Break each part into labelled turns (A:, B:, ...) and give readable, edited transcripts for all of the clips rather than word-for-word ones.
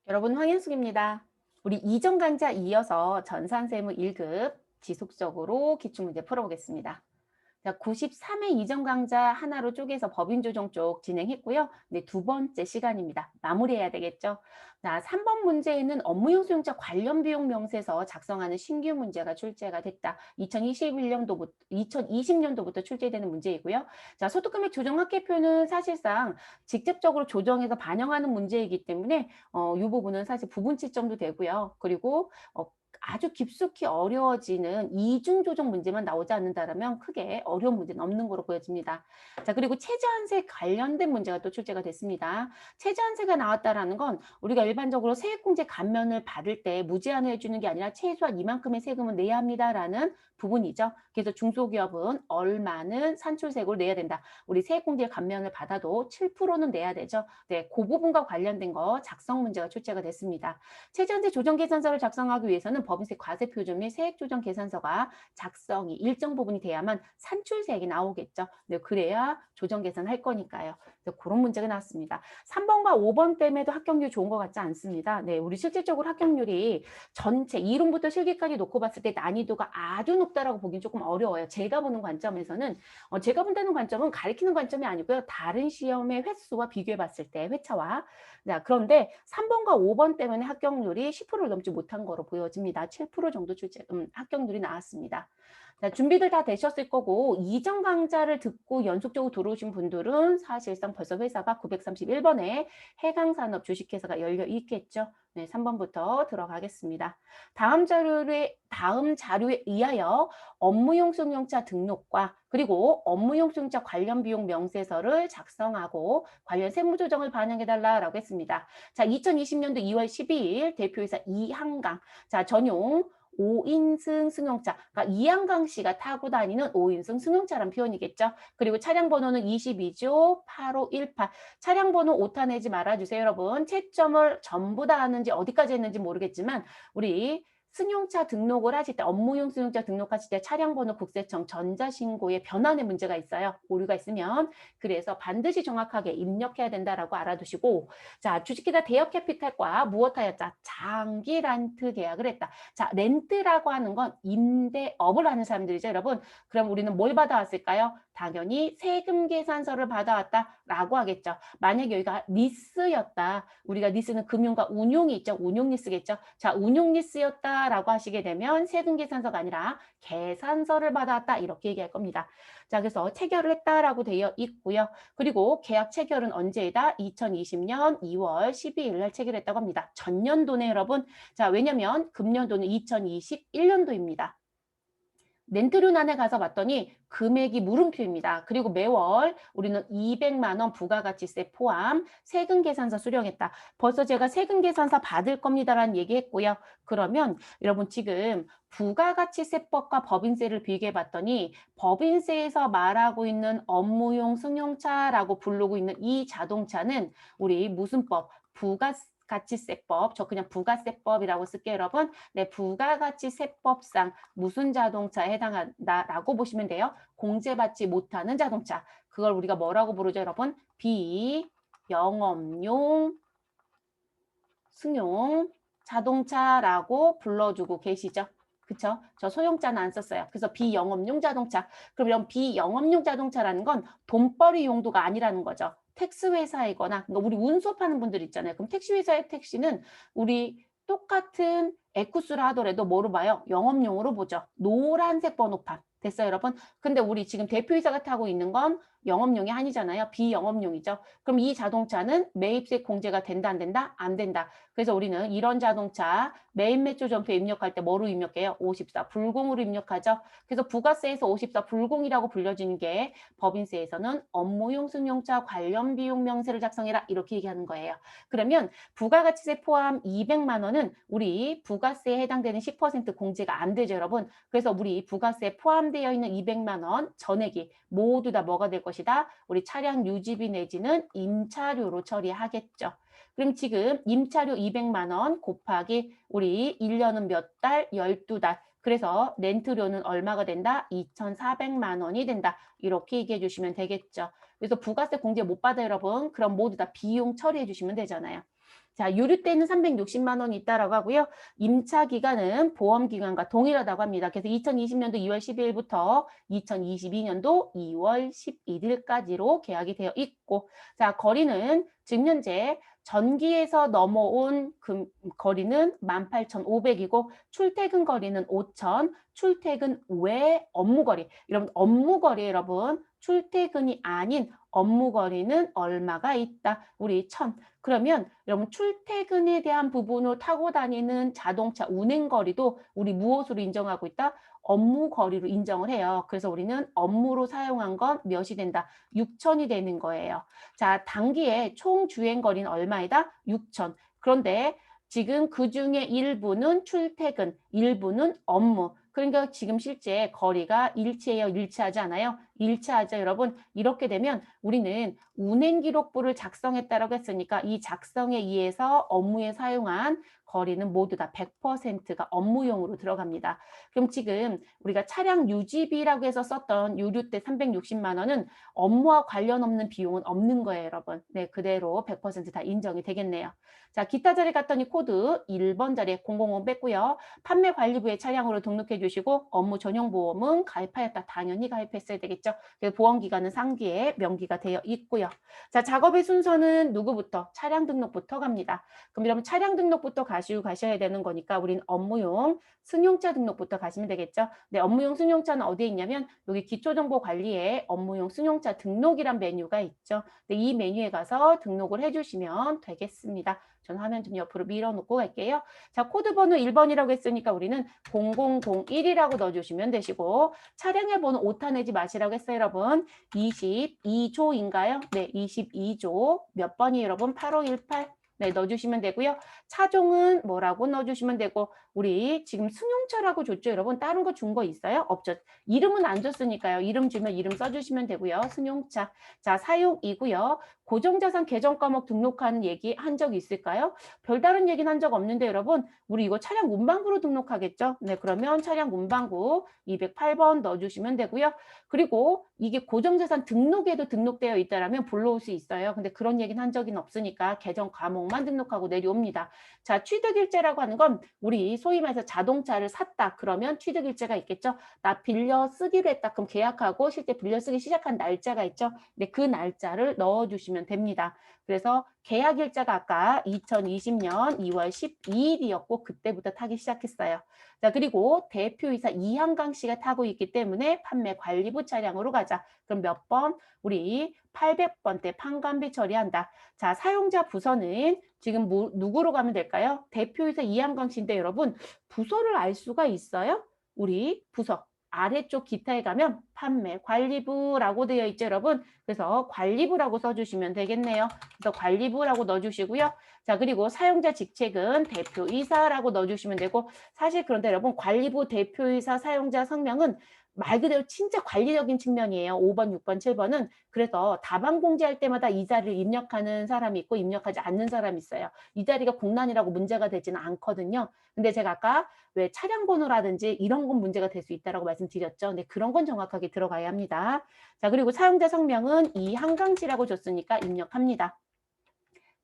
A: 여러분 황현숙입니다. 우리 이전 강좌 이어서 전산세무 1급 지속적으로 기출문제 풀어보겠습니다. 자, 93회 이전 강좌 하나로 쪼개서 법인조정 쪽 진행했고요. 네, 두 번째 시간입니다. 마무리해야 되겠죠. 자, 3번 문제에는 업무용 수용자 관련 비용 명세서 작성하는 신규 문제가 출제가 됐다. 2020년도부터 출제되는 문제이고요. 자, 소득금액 조정 합계표는 사실상 직접적으로 조정해서 반영하는 문제이기 때문에 이 부분은 사실 부분치 정도 되고요. 그리고 아주 깊숙이 어려워지는 이중 조정 문제만 나오지 않는다면 크게 어려운 문제는 없는 거로 보여집니다. 자, 그리고 최저한세 관련된 문제가 또 출제가 됐습니다. 최저한세가 나왔다라는 건 우리가 일반적으로 세액공제 감면을 받을 때 무제한을 해주는 게 아니라 최소한 이만큼의 세금은 내야 합니다라는 부분이죠. 그래서 중소기업은 얼마는 산출세금을 내야 된다. 우리 세액공제 감면을 받아도 7%는 내야 되죠. 네, 그 부분과 관련된 거 작성 문제가 출제가 됐습니다. 최저한세 조정계산서를 작성하기 위해서는 법인세 과세표준 및 세액조정 계산서가 작성이 일정 부분이 돼야만 산출세액이 나오겠죠. 네, 그래야 조정 계산할 거니까요. 네, 그런 문제가 나왔습니다. 3번과 5번 때문에도 합격률 좋은 것 같지 않습니다. 네, 우리 실질적으로 합격률이 전체 이론부터 실기까지 놓고 봤을 때 난이도가 아주 높다라고 보긴 조금 어려워요. 제가 보는 관점에서는 제가 본다는 관점은 가리키는 관점이 아니고요. 다른 시험의 횟수와 비교해 봤을 때 회차와 자, 그런데 3번과 5번 때문에 합격률이 10%를 넘지 못한 거로 보여집니다. 7% 정도 합격률이 나왔습니다. 자, 준비들 다 되셨을 거고 이전 강좌를 듣고 연속적으로 들어오신 분들은 사실상 벌써 회사가 931번에 해강산업 주식회사가 열려 있겠죠. 네, 3번부터 들어가겠습니다. 다음 자료에 의하여 업무용 승용차 등록과 그리고 업무용 승용차 관련 비용 명세서를 작성하고 관련 세무조정을 반영해달라고 했습니다. 자, 2020년도 2월 12일 대표이사 이한강. 자, 전용 5인승 승용차, 그러니까 이한강 씨가 타고 다니는 5인승 승용차란 표현이겠죠. 그리고 차량 번호는 22조 8518. 차량 번호 오타 내지 말아주세요, 여러분. 채점을 전부 다 하는지 어디까지 했는지 모르겠지만 우리 승용차 등록을 하실 때 업무용 승용차 등록하실 때 차량 번호 국세청 전자신고에 변환의 문제가 있어요. 오류가 있으면. 그래서 반드시 정확하게 입력해야 된다라고 알아두시고 자, 주식회사 대여캐피탈과 무엇하였자 장기 렌트 계약을 했다. 자, 렌트라고 하는 건 임대업을 하는 사람들이죠, 여러분. 그럼 우리는 뭘 받아왔을까요? 당연히 세금 계산서를 받아왔다라고 하겠죠. 만약 여기가 리스였다. 우리가 리스는 금융과 운용이 있죠. 운용 리스겠죠. 자, 운용 리스였다라고 하시게 되면 세금 계산서가 아니라 계산서를 받아왔다. 이렇게 얘기할 겁니다. 자, 그래서 체결을 했다라고 되어 있고요. 그리고 계약 체결은 언제이다? 2020년 2월 12일 날 체결했다고 합니다. 전년도네, 여러분. 자, 왜냐면 금년도는 2021년도입니다. 렌트륜안에 가서 봤더니 금액이 물음표입니다. 그리고 매월 우리는 200만 원 부가가치세 포함 세금 계산서 수령했다. 벌써 제가 세금 계산서 받을 겁니다라는 얘기했고요. 그러면 여러분 지금 부가가치세법과 법인세를 비교해 봤더니 법인세에서 말하고 있는 업무용 승용차라고 부르고 있는 이 자동차는 우리 무슨 법? 부가가치세법, 저 그냥 부가세법이라고 쓸게요, 여러분. 네, 부가가치세법상 무슨 자동차에 해당한다라고 보시면 돼요. 공제받지 못하는 자동차. 그걸 우리가 뭐라고 부르죠, 여러분? 비영업용 승용 자동차라고 불러주고 계시죠. 그쵸? 저 소형자는 안 썼어요. 그래서 비영업용 자동차. 그럼 이런 비영업용 자동차라는 건 돈벌이 용도가 아니라는 거죠. 택스 회사이거나 그러니까 우리 운수업하는 분들 있잖아요. 그럼 택시 회사의 택시는 우리 똑같은 에쿠스라 하더라도 뭐로 봐요? 영업용으로 보죠. 노란색 번호판. 됐어요, 여러분? 근데 우리 지금 대표이사가 타고 있는 건 영업용이 아니잖아요. 비영업용이죠. 그럼 이 자동차는 매입세 공제가 된다, 안 된다? 안 된다. 그래서 우리는 이런 자동차 매입 매출 전표에 입력할 때 뭐로 입력해요? 54 불공으로 입력하죠. 그래서 부가세에서 54 불공이라고 불려지는 게 법인세에서는 업무용 승용차 관련 비용 명세를 작성해라 이렇게 얘기하는 거예요. 그러면 부가가치세 포함 200만 원은 우리 부가세에 해당되는 10% 공제가 안 되죠, 여러분. 그래서 우리 부가세에 포함되어 있는 200만 원 전액이 모두 다 뭐가 될 것이다? 우리 차량 유지비 내지는 임차료로 처리하겠죠. 그럼 지금 임차료 200만 원 곱하기 우리 1년은 몇 달? 12달. 그래서 렌트료는 얼마가 된다? 2,400만 원이 된다. 이렇게 얘기해 주시면 되겠죠. 그래서 부가세 공제 못 받아요, 여러분. 그럼 모두 다 비용 처리해 주시면 되잖아요. 자, 유류 때는 360만 원이 있다라고 하고요. 임차 기간은 보험 기간과 동일하다고 합니다. 그래서 2020년도 2월 12일부터 2022년도 2월 11일까지로 계약이 되어 있고, 자, 거리는 지금 현재 전기에서 넘어온 거리는 18,500이고 출퇴근 거리는 5,000, 출퇴근 외 업무 거리. 여러분 업무 거리 여러분 출퇴근이 아닌 업무 거리는 얼마가 있다? 우리 1,000. 그러면 여러분 출퇴근에 대한 부분을 타고 다니는 자동차 운행 거리도 우리 무엇으로 인정하고 있다? 업무 거리로 인정을 해요. 그래서 우리는 업무로 사용한 건 몇이 된다? 6,000이 되는 거예요. 자, 단기에 총 주행 거리는 얼마이다? 6,000. 그런데 지금 그중에 일부는 출퇴근, 일부는 업무. 그러니까 지금 실제 거리가 일치해요? 일치하지 않아요? 일치하죠, 여러분. 이렇게 되면 우리는 운행기록부를 작성했다라고 했으니까 이 작성에 의해서 업무에 사용한 거리는 모두 다 100%가 업무용으로 들어갑니다. 그럼 지금 우리가 차량 유지비라고 해서 썼던 유류세 360만 원은 업무와 관련 없는 비용은 없는 거예요, 여러분. 네, 그대로 100%다 인정이 되겠네요. 자, 기타 자리 갔더니 코드 1번 자리에 005 뺐고요. 판매 관리부의 차량으로 등록해 주시고 업무 전용 보험은 가입하였다. 당연히 가입했어야 되겠죠. 보험 기간은 상기에 명기가 되어 있고요. 자, 작업의 순서는 누구부터? 차량 등록부터 갑니다. 그럼 여러분 차량 등록부터 가셔야 되는 거니까 우린 업무용 승용차 등록부터 가시면 되겠죠. 네, 업무용 승용차는 어디에 있냐면 여기 기초정보관리에 업무용 승용차 등록이란 메뉴가 있죠. 네, 이 메뉴에 가서 등록을 해주시면 되겠습니다. 전 화면 좀 옆으로 밀어놓고 갈게요. 자, 코드 번호 1번이라고 했으니까 우리는 0001이라고 넣어주시면 되시고 차량의 번호 오타 내지 마시라고 했어요, 여러분. 22조인가요? 네, 22조. 몇 번이 여러분? 8518. 네, 넣어주시면 되고요. 차종은 뭐라고 넣어주시면 되고 우리 지금 승용차라고 줬죠, 여러분? 다른 거 준 거 있어요? 없죠. 이름은 안 줬으니까요. 이름 주면 이름 써주시면 되고요. 승용차. 자, 사용이고요. 고정자산 계정 과목 등록하는 얘기 한 적 있을까요? 별다른 얘기는 한 적 없는데 여러분 우리 이거 차량 문방구로 등록하겠죠? 네, 그러면 차량 문방구 208번 넣어주시면 되고요. 그리고 이게 고정자산 등록에도 등록되어 있다라면 불러올 수 있어요. 근데 그런 얘기는 한 적은 없으니까 계정 과목만 등록하고 내려옵니다. 자, 취득일자라고 하는 건 우리 소위 말해서 자동차를 샀다. 그러면 취득일자가 있겠죠? 나 빌려 쓰기로 했다. 그럼 계약하고 실제 빌려 쓰기 시작한 날짜가 있죠? 네, 그 날짜를 넣어주시면 됩니다. 그래서 계약일자가 아까 2020년 2월 12일이었고 그때부터 타기 시작했어요. 자, 그리고 대표이사 이한강 씨가 타고 있기 때문에 판매 관리부 차량으로 가자. 그럼 몇 번? 우리 800번대 판관비 처리한다. 자, 사용자 부서는 지금 누구로 가면 될까요? 대표이사 이한강 씨인데 여러분 부서를 알 수가 있어요? 우리 부서. 아래쪽 기타에 가면 판매 관리부라고 되어 있죠, 여러분. 그래서 관리부라고 써주시면 되겠네요. 그래서 관리부라고 넣어주시고요. 자, 그리고 사용자 직책은 대표이사라고 넣어주시면 되고 사실 그런데 여러분 관리부 대표이사 사용자 성명은 말 그대로 진짜 관리적인 측면이에요. 5번, 6번, 7번은. 그래서 다방 공지할 때마다 이 자리를 입력하는 사람이 있고 입력하지 않는 사람이 있어요. 이 자리가 공란이라고 문제가 되지는 않거든요. 근데 제가 아까 왜 차량 번호라든지 이런 건 문제가 될 수 있다고 말씀드렸죠. 근데 그런 건 정확하게 들어가야 합니다. 자, 그리고 사용자 성명은 이한강 씨라고 줬으니까 입력합니다.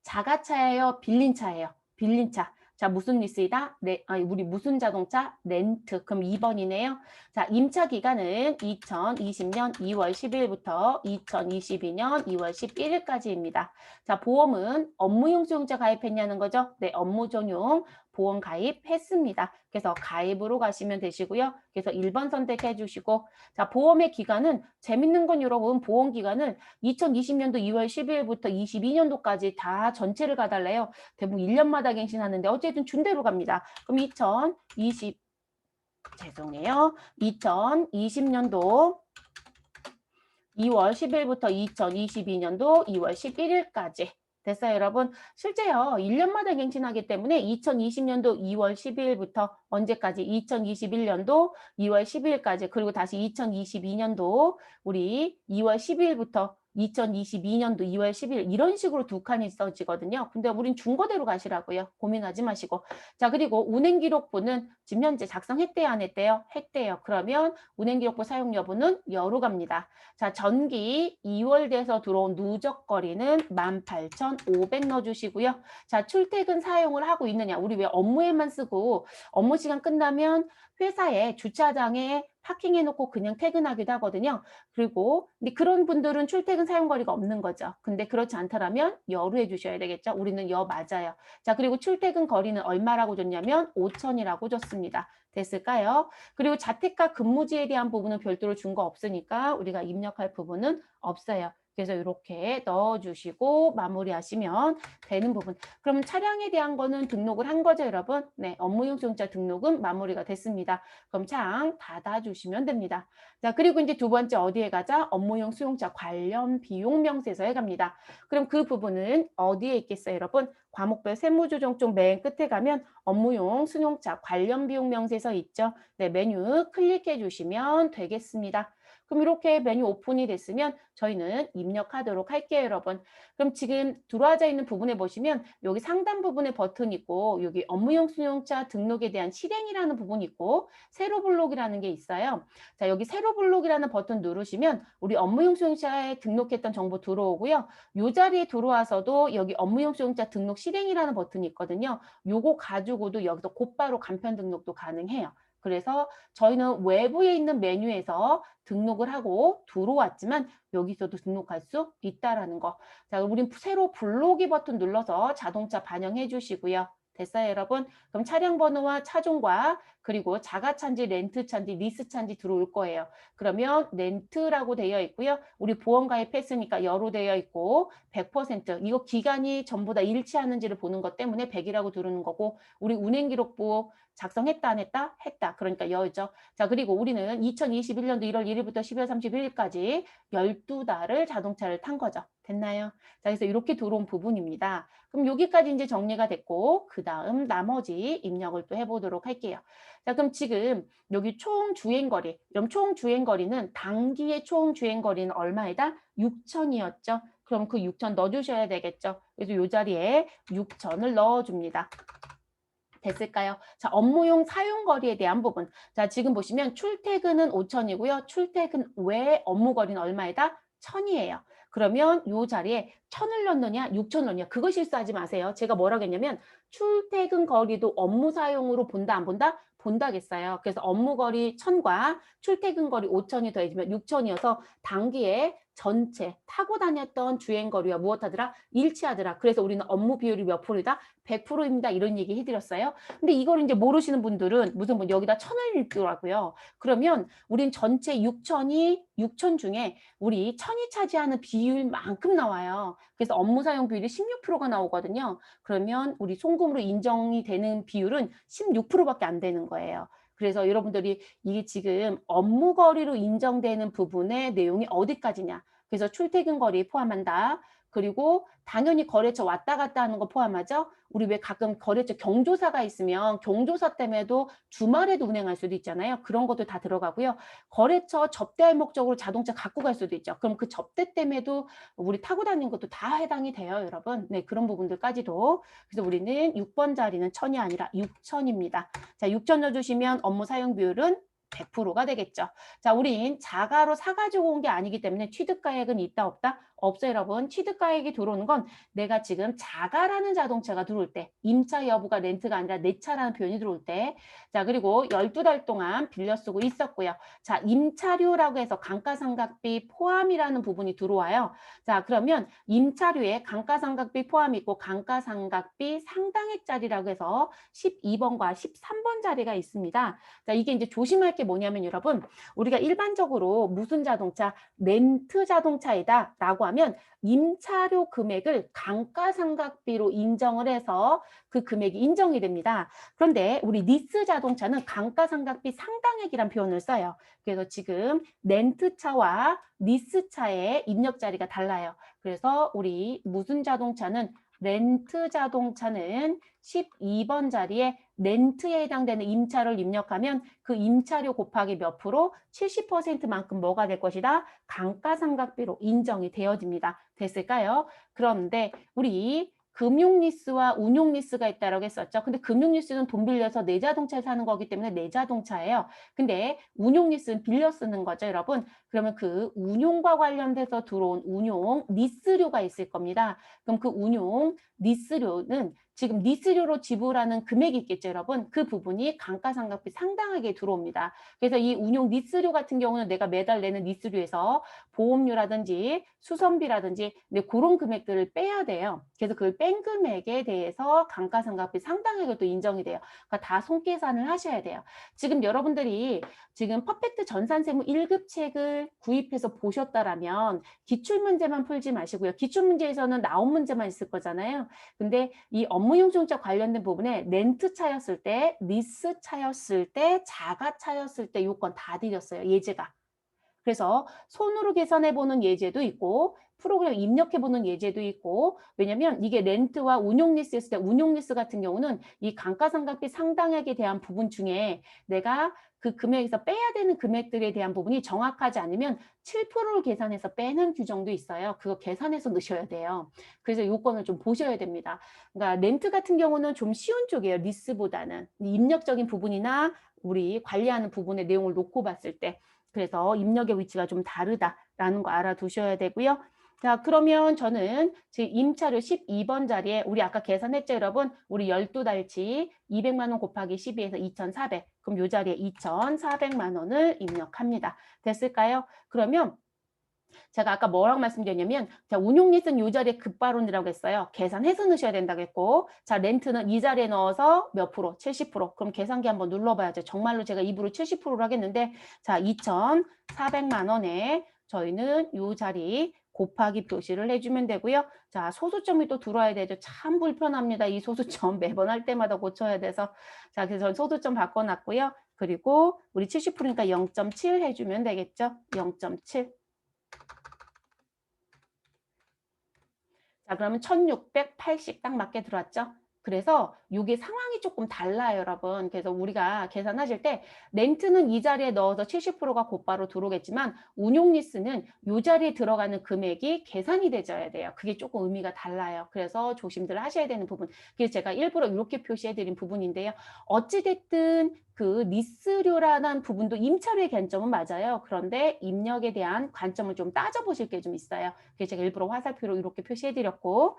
A: 자가차예요? 빌린 차예요? 빌린 차. 자, 무슨 리스이다? 네, 우리 무슨 자동차? 렌트. 그럼 2번이네요. 자, 임차 기간은 2020년 2월 10일부터 2022년 2월 11일까지입니다. 자, 보험은 업무용 수용자 가입했냐는 거죠? 네, 업무 전용 보험 가입했습니다. 그래서 가입으로 가시면 되시고요. 그래서 1번 선택해 주시고 자, 보험의 기간은 재밌는 건 여러분 보험 기간은 2020년도 2월 10일부터 22년도까지 다 전체를 가달래요. 대부분 1년마다 갱신하는데 어쨌든 준대로 갑니다. 그럼 2020년도 2월 10일부터 2022년도 2월 11일까지 됐어요, 여러분? 실제요, 1년마다 갱신하기 때문에 2020년도 2월 12일부터 언제까지? 2021년도 2월 10일까지 그리고 다시 2022년도 우리 2월 12일부터 2022년도 2월 10일 이런 식으로 두 칸이 써지거든요. 근데 우린 중거대로 가시라고요. 고민하지 마시고. 자, 그리고 운행기록부는 지금 현재 작성했대요, 안 했대요? 했대요. 그러면 운행기록부 사용 여부는 여로 갑니다. 자, 전기 2월 돼서 들어온 누적거리는 18,500 넣어주시고요. 자, 출퇴근 사용을 하고 있느냐. 우리 왜 업무에만 쓰고 업무 시간 끝나면 회사에 주차장에 파킹해놓고 그냥 퇴근하기도 하거든요. 그리고 근데 그런 분들은 출퇴근 사용거리가 없는 거죠. 근데 그렇지 않다라면 여로 해주셔야 되겠죠. 우리는 여 맞아요. 자, 그리고 출퇴근 거리는 얼마라고 줬냐면 5천이라고 줬습니다. 됐을까요? 그리고 자택과 근무지에 대한 부분은 별도로 준 거 없으니까 우리가 입력할 부분은 없어요. 그래서 이렇게 넣어주시고 마무리하시면 되는 부분. 그러면 차량에 대한 거는 등록을 한 거죠, 여러분? 네, 업무용 수용차 등록은 마무리가 됐습니다. 그럼 창 닫아주시면 됩니다. 자, 그리고 이제 두 번째 어디에 가자? 업무용 수용차 관련 비용 명세서에 갑니다. 그럼 그 부분은 어디에 있겠어요, 여러분? 과목별 세무조정 쪽 맨 끝에 가면 업무용 수용차 관련 비용 명세서 있죠? 네, 메뉴 클릭해 주시면 되겠습니다. 그럼 이렇게 메뉴 오픈이 됐으면 저희는 입력하도록 할게요, 여러분. 그럼 지금 들어와져 있는 부분에 보시면 여기 상단 부분에 버튼 있고 여기 업무용 수용차 등록에 대한 실행이라는 부분이 있고 세로 블록이라는 게 있어요. 자, 여기 세로 블록이라는 버튼 누르시면 우리 업무용 수용차에 등록했던 정보 들어오고요. 이 자리에 들어와서도 여기 업무용 수용차 등록 실행이라는 버튼이 있거든요. 요거 가지고도 여기서 곧바로 간편 등록도 가능해요. 그래서 저희는 외부에 있는 메뉴에서 등록을 하고 들어왔지만 여기서도 등록할 수 있다라는 거. 자, 우린 새로 블록이 버튼 눌러서 자동차 반영해 주시고요. 됐어요, 여러분? 그럼 차량 번호와 차종과 그리고 자가차인지 렌트차인지 리스차인지 들어올 거예요. 그러면 렌트라고 되어 있고요. 우리 보험 가입했으니까 여로 되어 있고 100% 이거 기간이 전부 다 일치하는지를 보는 것 때문에 100이라고 들어오는 거고 우리 운행기록부 작성했다 안 했다? 했다. 그러니까 여죠. 자, 그리고 우리는 2021년도 1월 1일부터 12월 31일까지 12달을 자동차를 탄 거죠. 됐나요? 자, 그래서 이렇게 들어온 부분입니다. 그럼 여기까지 이제 정리가 됐고 그 다음 나머지 입력을 또 해보도록 할게요. 자, 그럼 지금 여기 총 주행거리, 그럼 총 주행거리는 단기의 총 주행거리는 얼마이다? 6천이었죠. 그럼 그 6천 넣어주셔야 되겠죠. 그래서 이 자리에 6천을 넣어줍니다. 됐을까요? 자, 업무용 사용거리에 대한 부분. 자, 지금 보시면 출퇴근은 5천이고요. 출퇴근 외 업무거리는 얼마이다? 1,000이에요. 그러면 이 자리에 1,000을 넣느냐, 6,000을 넣느냐. 그거 실수하지 마세요. 제가 뭐라고 했냐면 출퇴근 거리도 업무 사용으로 본다, 안 본다? 본다겠어요. 그래서 업무거리 1,000과 출퇴근 거리 5천이 더해지면 6천이어서 단기에 전체 타고 다녔던 주행거리와 무엇하더라? 일치하더라. 그래서 우리는 업무 비율이 몇 프로이다? 100%입니다. 이런 얘기 해드렸어요. 근데 이걸 이제 모르시는 분들은 무슨 분 여기다 1,000을 읽더라고요. 그러면 우린 전체 6천 중에 우리 1,000이 차지하는 비율만큼 나와요. 그래서 업무 사용 비율이 16%가 나오거든요. 그러면 우리 송금으로 인정이 되는 비율은 16%밖에 안 되는 거예요. 그래서 여러분들이 이게 지금 업무 거리로 인정되는 부분의 내용이 어디까지냐. 그래서 출퇴근 거리 포함한다. 그리고 당연히 거래처 왔다 갔다 하는 거 포함하죠. 우리 왜 가끔 거래처 경조사가 있으면 경조사 때문에도 주말에도 운행할 수도 있잖아요. 그런 것도 다 들어가고요. 거래처 접대할 목적으로 자동차 갖고 갈 수도 있죠. 그럼 그 접대 때문에도 우리 타고 다니는 것도 다 해당이 돼요, 여러분. 네, 그런 부분들까지도. 그래서 우리는 6번 자리는 1,000이 아니라 6천입니다. 자, 6천 넣어주시면 업무 사용 비율은 100%가 되겠죠. 자, 우린 자가로 사가지고 온 게 아니기 때문에 취득가액은 있다 없다? 없어요, 여러분. 취득가액이 들어오는 건 내가 지금 자가라는 자동차가 들어올 때 임차 여부가 렌트가 아니라 내 차라는 표현이 들어올 때 자, 그리고 12달 동안 빌려 쓰고 있었고요. 자, 임차료라고 해서 감가상각비 포함이라는 부분이 들어와요. 자, 그러면 임차료에 감가상각비 포함이 있고 감가상각비 상당액짜리라고 해서 12번과 13번 자리가 있습니다. 자, 이게 이제 조심할 게 뭐냐면 여러분, 우리가 일반적으로 무슨 자동차, 렌트 자동차이다 라고 하면 임차료 금액을 감가상각비로 인정을 해서 그 금액이 인정이 됩니다. 그런데 우리 리스 자동차는 감가상각비 상당액이란 표현을 써요. 그래서 지금 렌트차와 리스차의 입력 자리가 달라요. 그래서 우리 무슨 자동차는 렌트 자동차는 12번 자리에 렌트에 해당되는 임차료를 입력하면 그 임차료 곱하기 몇 프로 70%만큼 뭐가 될 것이다? 감가상각비로 인정이 되어집니다. 됐을까요? 그런데 우리 금융리스와 운용리스가 있다라고 했었죠. 근데 금융리스는 돈 빌려서 내 자동차를 사는 거기 때문에 내 자동차예요. 근데 운용리스는 빌려 쓰는 거죠, 여러분. 그러면 그 운용과 관련돼서 들어온 운용 리스료가 있을 겁니다. 그럼 그 운용 리스료는 지금 리스료로 지불하는 금액이 있겠죠, 여러분. 그 부분이 감가상각비 상당하게 들어옵니다. 그래서 이 운용 리스료 같은 경우는 내가 매달 내는 리스료에서 보험료라든지 수선비라든지 그런 금액들을 빼야 돼요. 그래서 그걸 뺀 금액에 대해서 감가상각비 상당하게 또 인정이 돼요. 그러니까 다 손계산을 하셔야 돼요. 지금 여러분들이 지금 퍼펙트 전산세무 1급 책을 구입해서 보셨다라면 기출문제만 풀지 마시고요. 기출문제에서는 나온 문제만 있을 거잖아요. 근데 이 업무용증자 관련된 부분에 렌트 차였을 때, 리스 차였을 때, 자가 차였을 때 요건 다 드렸어요. 예제가. 그래서 손으로 계산해보는 예제도 있고 프로그램 입력해보는 예제도 있고 왜냐면 이게 렌트와 운용리스 했을 때 운용리스 같은 경우는 이 감가상각비 상당액에 대한 부분 중에 내가 그 금액에서 빼야 되는 금액들에 대한 부분이 정확하지 않으면 7%를 계산해서 빼는 규정도 있어요. 그거 계산해서 넣으셔야 돼요. 그래서 요건을 좀 보셔야 됩니다. 그러니까 렌트 같은 경우는 좀 쉬운 쪽이에요. 리스보다는. 입력적인 부분이나 우리 관리하는 부분의 내용을 놓고 봤을 때 그래서 입력의 위치가 좀 다르다라는 거 알아두셔야 되고요. 자, 그러면 저는 지금 임차료 12번 자리에 우리 아까 계산했죠, 여러분? 우리 12달치 200만 원 곱하기 12에서 2,400. 그럼 요 자리에 2,400만 원을 입력합니다. 됐을까요? 그러면 제가 아까 뭐라고 말씀드렸냐면 자, 운용리스는 이 자리에 급발원이라고 했어요. 계산해서 넣으셔야 된다고 했고 자, 렌트는 이 자리에 넣어서 몇 프로? 70%. 그럼 계산기 한번 눌러봐야죠. 정말로 제가 입으로 70%를 하겠는데 자, 2,400만 원에 저희는 이 자리 곱하기 표시를 해주면 되고요. 자, 소수점이 또 들어와야 되죠. 참 불편합니다. 이 소수점 매번 할 때마다 고쳐야 돼서. 자, 그래서 전 소수점 바꿔놨고요. 그리고 우리 70%니까 0.7 해주면 되겠죠. 0.7. 자, 그러면 1680 딱 맞게 들어왔죠? 그래서 이게 상황이 조금 달라요, 여러분. 그래서 우리가 계산하실 때 렌트는 이 자리에 넣어서 70%가 곧바로 들어오겠지만 운용리스는 이 자리에 들어가는 금액이 계산이 되져야 돼요. 그게 조금 의미가 달라요. 그래서 조심들 하셔야 되는 부분. 그래서 제가 일부러 이렇게 표시해드린 부분인데요. 어찌됐든 그 리스료라는 부분도 임차료의 관점은 맞아요. 그런데 입력에 대한 관점을 좀 따져보실 게 좀 있어요. 그래서 제가 일부러 화살표로 이렇게 표시해드렸고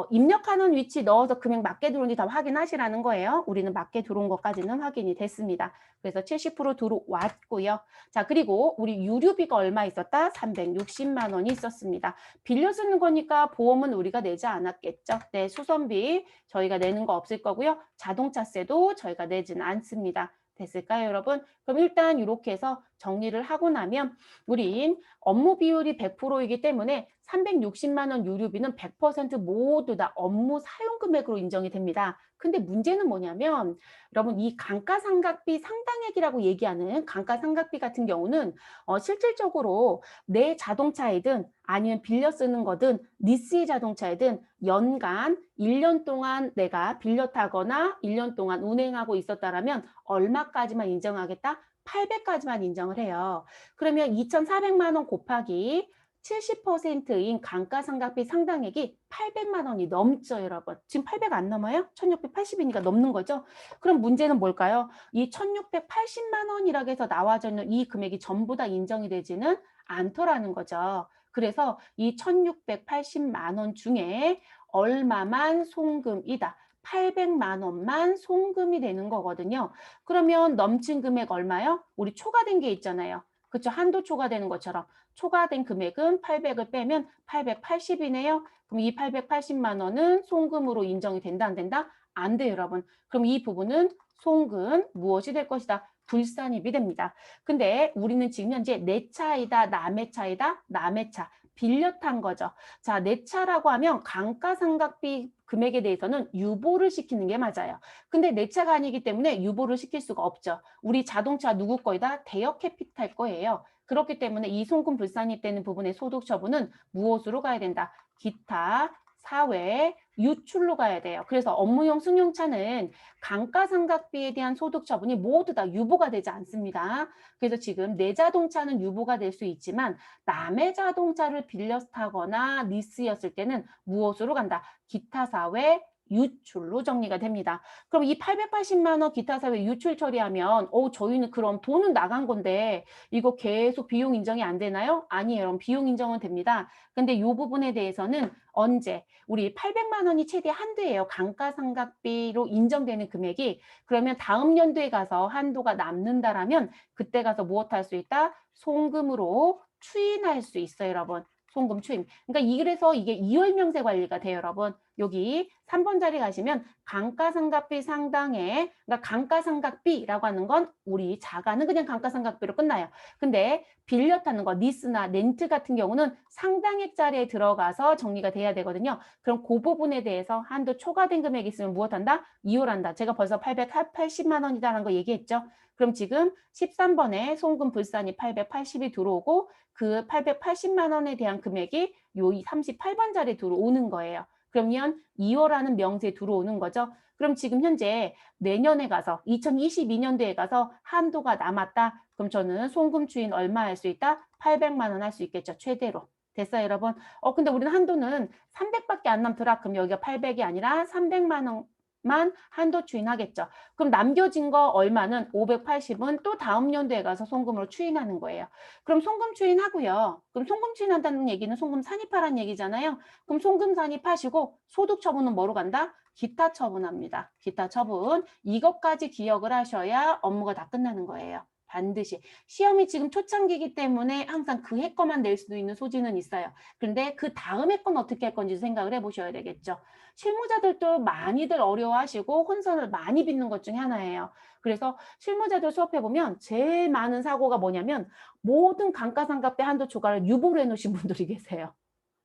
A: 입력하는 위치 넣어서 금액 맞게 들어온지 다 확인하시라는 거예요. 우리는 맞게 들어온 것까지는 확인이 됐습니다. 그래서 70% 들어왔고요. 자, 그리고 우리 유류비가 얼마 있었다? 360만 원이 있었습니다. 빌려 쓰는 거니까 보험은 우리가 내지 않았겠죠. 네, 수선비 저희가 내는 거 없을 거고요. 자동차세도 저희가 내지는 않습니다. 됐을까요, 여러분? 그럼 일단 이렇게 해서 정리를 하고 나면 우린 업무 비율이 100%이기 때문에 360만 원 유류비는 100% 모두 다 업무 사용 금액으로 인정이 됩니다. 근데 문제는 뭐냐면 여러분 이 감가상각비 상당액이라고 얘기하는 감가상각비 같은 경우는 실질적으로 내 자동차이든 아니면 빌려 쓰는 거든 리스의 자동차이든 연간 1년 동안 내가 빌려 타거나 1년 동안 운행하고 있었다라면 얼마까지만 인정하겠다? 800까지만 인정을 해요. 그러면 2,400만 원 곱하기 70%인 감가상각비 상당액이 800만 원이 넘죠, 여러분. 지금 800 안 넘어요? 1680이니까 넘는 거죠? 그럼 문제는 뭘까요? 이 1680만 원이라고 해서 나와져 있는 이 금액이 전부 다 인정이 되지는 않더라는 거죠. 그래서 이 1680만 원 중에 얼마만 송금이다. 800만 원만 송금이 되는 거거든요. 그러면 넘친 금액 얼마요? 우리 초과된 게 있잖아요. 그렇죠? 한도 초과되는 것처럼 초과된 금액은 800을 빼면 880이네요. 그럼 이 880만 원은 송금으로 인정이 된다 안 된다? 안 돼요, 여러분. 그럼 이 부분은 송금 무엇이 될 것이다? 불산입이 됩니다. 근데 우리는 지금 현재 내 차이다, 남의 차이다, 남의 차. 빌려 탄 거죠. 자, 내 차라고 하면 감가상각비 금액에 대해서는 유보를 시키는 게 맞아요. 근데 내 차가 아니기 때문에 유보를 시킬 수가 없죠. 우리 자동차 누구 거이다? 대여 캐피탈 거예요. 그렇기 때문에 이 송금 불산입되는 부분의 소득 처분은 무엇으로 가야 된다? 기타 사회, 유출로 가야 돼요. 그래서 업무용 승용차는 감가상각비에 대한 소득 처분이 모두 다 유보가 되지 않습니다. 그래서 지금 내 자동차는 유보가 될 수 있지만 남의 자동차를 빌려서 타거나 리스였을 때는 무엇으로 간다? 기타 사회, 유출로 정리가 됩니다. 그럼 이 880만 원 기타 사회 유출 처리하면 저희는 그럼 돈은 나간 건데 이거 계속 비용 인정이 안 되나요? 아니에요. 여러분 비용 인정은 됩니다. 근데 이 부분에 대해서는 언제? 우리 800만 원이 최대 한도예요. 감가상각비로 인정되는 금액이. 그러면 다음 연도에 가서 한도가 남는다라면 그때 가서 무엇 할 수 있다? 송금으로 추인할 수 있어요, 여러분. 송금 추임. 그러니까 그래서 이게 이월명세 관리가 돼요, 여러분. 여기 3번 자리 가시면 감가상각비 상당의, 그러니까 감가상각비라고 하는 건 우리 자가는 그냥 감가상각비로 끝나요. 근데 빌려 타는 거, 리스나 렌트 같은 경우는 상당액짜리에 들어가서 정리가 돼야 되거든요. 그럼 그 부분에 대해서 한도 초과된 금액이 있으면 무엇한다? 이월한다. 제가 벌써 880만 원이다라는 거 얘기했죠. 그럼 지금 13번에 송금 불산이 880이 들어오고 그 880만 원에 대한 금액이 요 38번 자리에 들어오는 거예요. 그러면 2월하는 명세에 들어오는 거죠. 그럼 지금 현재 내년에 가서 2022년도에 가서 한도가 남았다. 그럼 저는 송금 추인 얼마 할 수 있다? 800만 원 할 수 있겠죠. 최대로. 됐어요, 여러분? 근데 우리는 한도는 300밖에 안 남더라. 그럼 여기가 800이 아니라 300만 원만 한도 추인하겠죠. 그럼 남겨진 거 얼마는 580은 또 다음 연도에 가서 송금으로 추인하는 거예요. 그럼 송금 추인하고요. 그럼 송금 추인한다는 얘기는 송금 산입하라는 얘기잖아요. 그럼 송금 산입하시고 소득 처분은 뭐로 간다? 기타 처분합니다. 기타 처분. 이것까지 기억을 하셔야 업무가 다 끝나는 거예요. 반드시. 시험이 지금 초창기이기 때문에 항상 그 해 거만 낼 수도 있는 소지는 있어요. 그런데 그 다음 해 건 어떻게 할 건지 생각을 해보셔야 되겠죠. 실무자들도 많이들 어려워하시고 혼선을 많이 빚는 것 중에 하나예요. 그래서 실무자들 수업해보면 제일 많은 사고가 뭐냐면 모든 감가상각비 한도 초과를 유보로 해놓으신 분들이 계세요.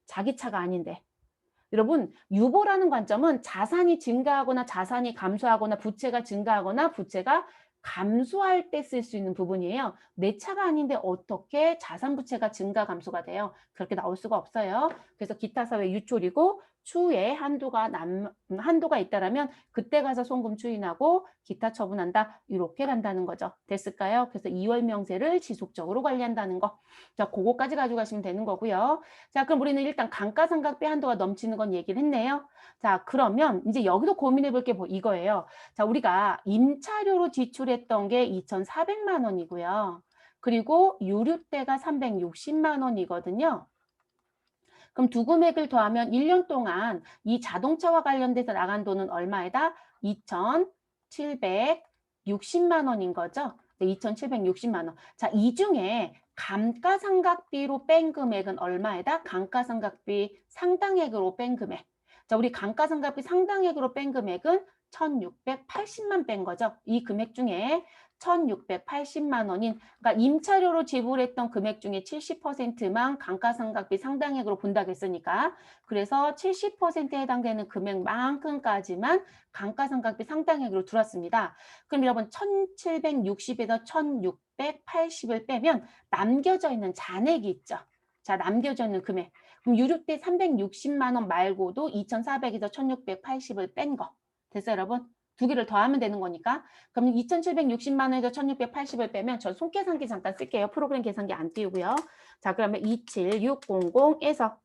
A: 자기 차가 아닌데. 여러분 유보라는 관점은 자산이 증가하거나 자산이 감소하거나 부채가 증가하거나 부채가 감소할 때 쓸 수 있는 부분이에요. 내 차가 아닌데 어떻게 자산 부채가 증가 감소가 돼요? 그렇게 나올 수가 없어요. 그래서 기타 사회 유출이고 추후에 한도가 있다라면 그때 가서 송금 추인하고 기타 처분한다. 이렇게 간다는 거죠. 됐을까요? 그래서 2월 명세를 지속적으로 관리한다는 거. 자, 그거까지 가져가시면 되는 거고요. 자, 그럼 우리는 일단 감가상각비 한도가 넘치는 건 얘기를 했네요. 자, 그러면 이제 여기도 고민해 볼 게 뭐 이거예요. 자, 우리가 임차료로 지출했던 게 2,400만 원이고요. 그리고 유류대가 360만 원이거든요. 그럼 두 금액을 더하면 1년 동안 이 자동차와 관련돼서 나간 돈은 얼마에다? 2,760만 원인 거죠. 네, 2,760만 원. 자, 이 중에 감가상각비로 뺀 금액은 얼마에다? 감가상각비 상당액으로 뺀 금액. 자, 우리 감가상각비 상당액으로 뺀 금액은 1,680만 뺀 거죠. 이 금액 중에 1,680만 원인, 그러니까 임차료로 지불했던 금액 중에 70%만 감가상각비 상당액으로 본다고 했으니까 그래서 70%에 해당되는 금액만큼까지만 감가상각비 상당액으로 들었습니다. 그럼 여러분 1,760에서 1,680을 빼면 남겨져 있는 잔액이 있죠. 자, 남겨져 있는 금액. 그럼 유류대 360만 원 말고도 2,400에서 1,680을 뺀 거. 됐어요, 여러분? 두 개를 더하면 되는 거니까. 그럼 2,760만 원에서 1,680을 빼면 저 손계산기 잠깐 쓸게요. 프로그램 계산기 안 띄우고요. 자, 그러면 27600에서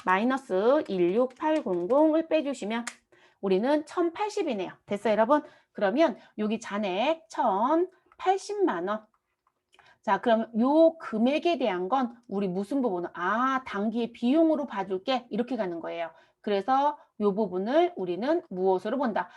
A: 마이너스 16800을 빼주시면 우리는 1,080이네요. 됐어요, 여러분? 그러면 여기 잔액 1,080만 원. 자, 그럼 요 금액에 대한 건 우리 무슨 부분은 단기의 비용으로 봐줄게 이렇게 가는 거예요. 그래서 요 부분을 우리는 무엇으로 본다?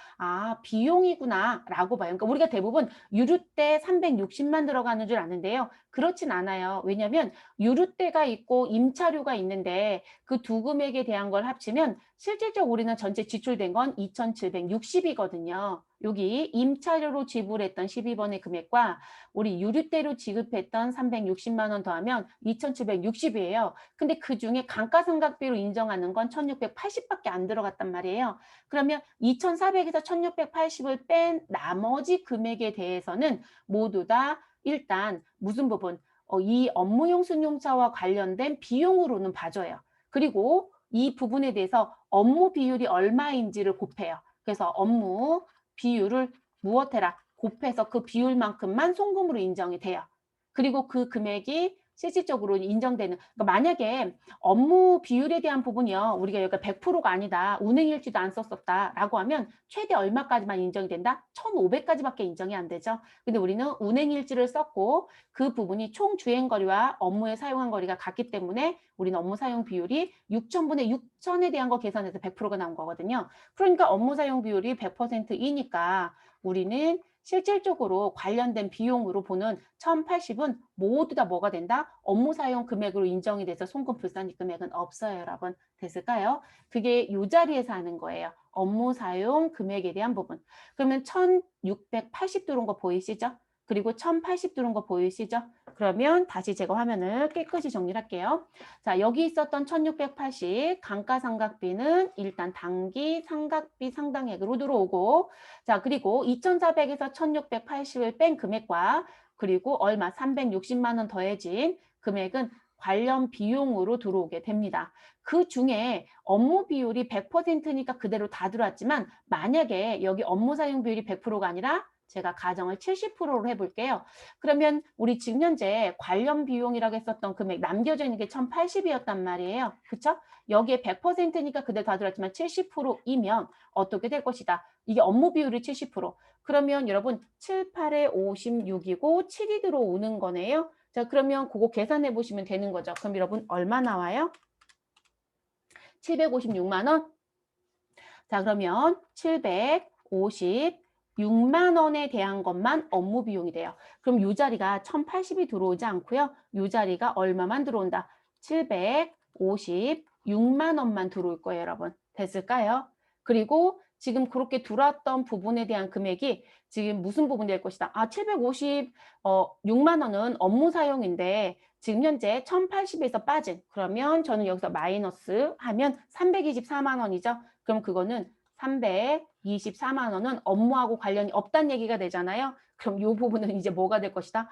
A: 비용이구나 라고 봐요. 그러니까 우리가 대부분 유류대 360만 들어가는 줄 아는데요. 그렇진 않아요. 왜냐하면 유류대가 있고 임차료가 있는데 그 두 금액에 대한 걸 합치면 실질적으로 우리는 전체 지출된 건 2,760이거든요. 여기 임차료로 지불했던 12번의 금액과 우리 유류대로 지급했던 360만 원 더하면 2,760이에요. 근데 그중에 감가상각비로 인정하는 건 1,680밖에 안 들어갔단 말이에요. 그러면 2,400에서 1,680을 뺀 나머지 금액에 대해서는 모두 다 일단 무슨 부분? 이 업무용 승용차와 관련된 비용으로는 봐줘요. 그리고 이 부분에 대해서 업무 비율이 얼마인지를 곱해요. 그래서 업무 비율을 무엇해라 곱해서 그 비율만큼만 송금으로 인정이 돼요. 그리고 그 금액이 실질적으로 인정되는 그러니까 만약에 업무 비율에 대한 부분이요. 우리가 여기가 100%가 아니다. 운행일지도 안 썼었다라고 하면 최대 얼마까지만 인정이 된다? 1,500까지밖에 인정이 안 되죠. 근데 우리는 운행일지를 썼고 그 부분이 총 주행거리와 업무에 사용한 거리가 같기 때문에 우리는 업무 사용 비율이 6,000분의 6,000에 대한 거 계산해서 100%가 나온 거거든요. 그러니까 업무 사용 비율이 100%이니까 우리는 실질적으로 관련된 비용으로 보는 1,080은 모두 다 뭐가 된다? 업무 사용 금액으로 인정이 돼서 송금 불산입 금액은 없어요, 여러분. 됐을까요? 그게 이 자리에서 하는 거예요. 업무 사용 금액에 대한 부분. 그러면 1,680 들어온 거 보이시죠? 그리고 1,080 들어온 거 보이시죠? 그러면 다시 제가 화면을 깨끗이 정리를 할게요. 자, 여기 있었던 1,680 감가상각비는 일단 단기 상각비 상당액으로 들어오고 자, 그리고 2,400에서 1,680을 뺀 금액과 그리고 얼마 360만 원 더해진 금액은 관련 비용으로 들어오게 됩니다. 그 중에 업무 비율이 100%니까 그대로 다 들어왔지만 만약에 여기 업무 사용 비율이 100%가 아니라 제가 가정을 70%로 해볼게요. 그러면 우리 지금 현재 관련 비용이라고 했었던 금액 남겨져 있는 게 1,080이었단 말이에요. 그쵸? 여기에 100%니까 그대로 다 들어왔지만 70%이면 어떻게 될 것이다. 이게 업무 비율이 70%. 그러면 여러분 7, 8에 56이고 7이 들어오는 거네요. 자, 그러면 그거 계산해 보시면 되는 거죠. 그럼 여러분 얼마 나와요? 756만 원? 자, 그러면 756만 원에 대한 것만 업무 비용이 돼요. 그럼 이 자리가 1,080이 들어오지 않고요. 이 자리가 얼마만 들어온다? 756만 원만 들어올 거예요, 여러분. 됐을까요? 그리고 지금 그렇게 들어왔던 부분에 대한 금액이 지금 무슨 부분이 될 것이다. 756만 원은 업무 사용인데 지금 현재 1,080에서 빠진 그러면 저는 여기서 마이너스 하면 324만 원이죠. 그럼 그거는 324만 원은 업무하고 관련이 없다는 얘기가 되잖아요. 그럼 이 부분은 이제 뭐가 될 것이다?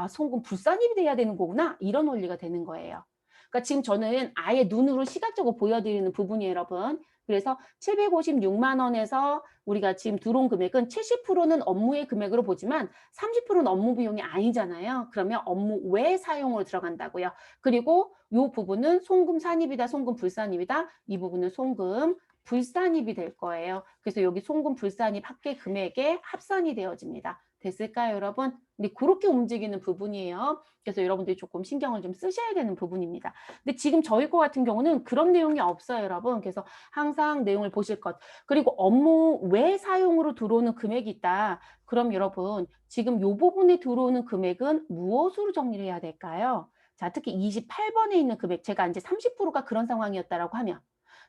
A: 송금 불산입이 돼야 되는 거구나. 이런 원리가 되는 거예요. 그러니까 지금 저는 아예 눈으로 시각적으로 보여드리는 부분이에요, 여러분. 그래서 756만 원에서 우리가 지금 들어온 금액은 70%는 업무의 금액으로 보지만 30%는 업무 비용이 아니잖아요. 그러면 업무 외 사용으로 들어간다고요. 그리고 이 부분은 송금 산입이다, 송금 불산입이다. 이 부분은 송금 불산입이 될 거예요. 그래서 여기 송금 불산입 합계 금액에 합산이 되어집니다. 됐을까요, 여러분? 근데 그렇게 움직이는 부분이에요. 그래서 여러분들이 조금 신경을 좀 쓰셔야 되는 부분입니다. 근데 지금 저희 거 같은 경우는 그런 내용이 없어요, 여러분. 그래서 항상 내용을 보실 것. 그리고 업무 외 사용으로 들어오는 금액이 있다. 그럼 여러분, 지금 이 부분에 들어오는 금액은 무엇으로 정리를 해야 될까요? 자, 특히 28번에 있는 금액, 제가 이제 30%가 그런 상황이었다라고 하면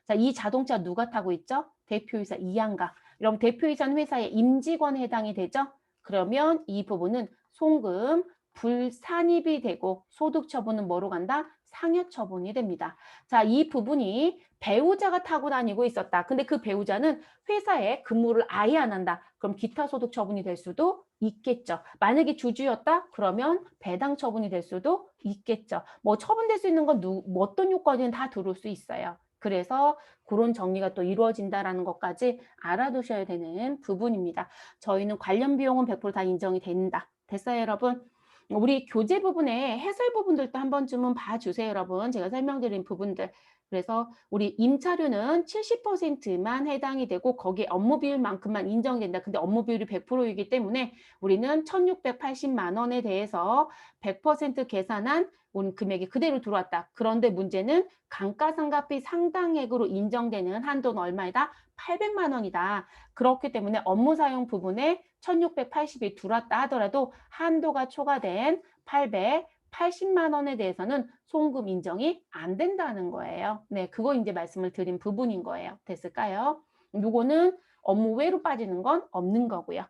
A: 자, 이 자동차 누가 타고 있죠? 대표이사 이양가. 여러분 대표이사는 회사의 임직원에 해당이 되죠? 그러면 이 부분은 송금 불산입이 되고 소득 처분은 뭐로 간다? 상여 처분이 됩니다. 자, 이 부분이 배우자가 타고 다니고 있었다. 근데 그 배우자는 회사에 근무를 아예 안 한다. 그럼 기타 소득 처분이 될 수도 있겠죠. 만약에 주주였다? 그러면 배당 처분이 될 수도 있겠죠. 뭐 처분될 수 있는 건 어떤 요건이든 다 들어올 수 있어요. 그래서 그런 정리가 또 이루어진다라는 것까지 알아두셔야 되는 부분입니다. 저희는 관련 비용은 100%다 인정이 된다. 됐어요, 여러분? 우리 교재 부분에 해설 부분들도 한 번쯤은 봐주세요, 여러분. 제가 설명드린 부분들. 그래서 우리 임차료는 70%만 해당이 되고 거기에 업무 비율만큼만 인정이 된다. 근데 업무 비율이 100%이기 때문에 우리는 1,680만 원에 대해서 100% 계산한 온 금액이 그대로 들어왔다. 그런데 문제는 감가상각비 상당액으로 인정되는 한도는 얼마이다? 800만 원이다. 그렇기 때문에 업무 사용 부분에 1,680이 들어왔다 하더라도 한도가 초과된 880만 원에 대해서는 송금 인정이 안 된다는 거예요. 네, 그거 이제 말씀을 드린 부분인 거예요. 됐을까요? 요거는 업무 외로 빠지는 건 없는 거고요.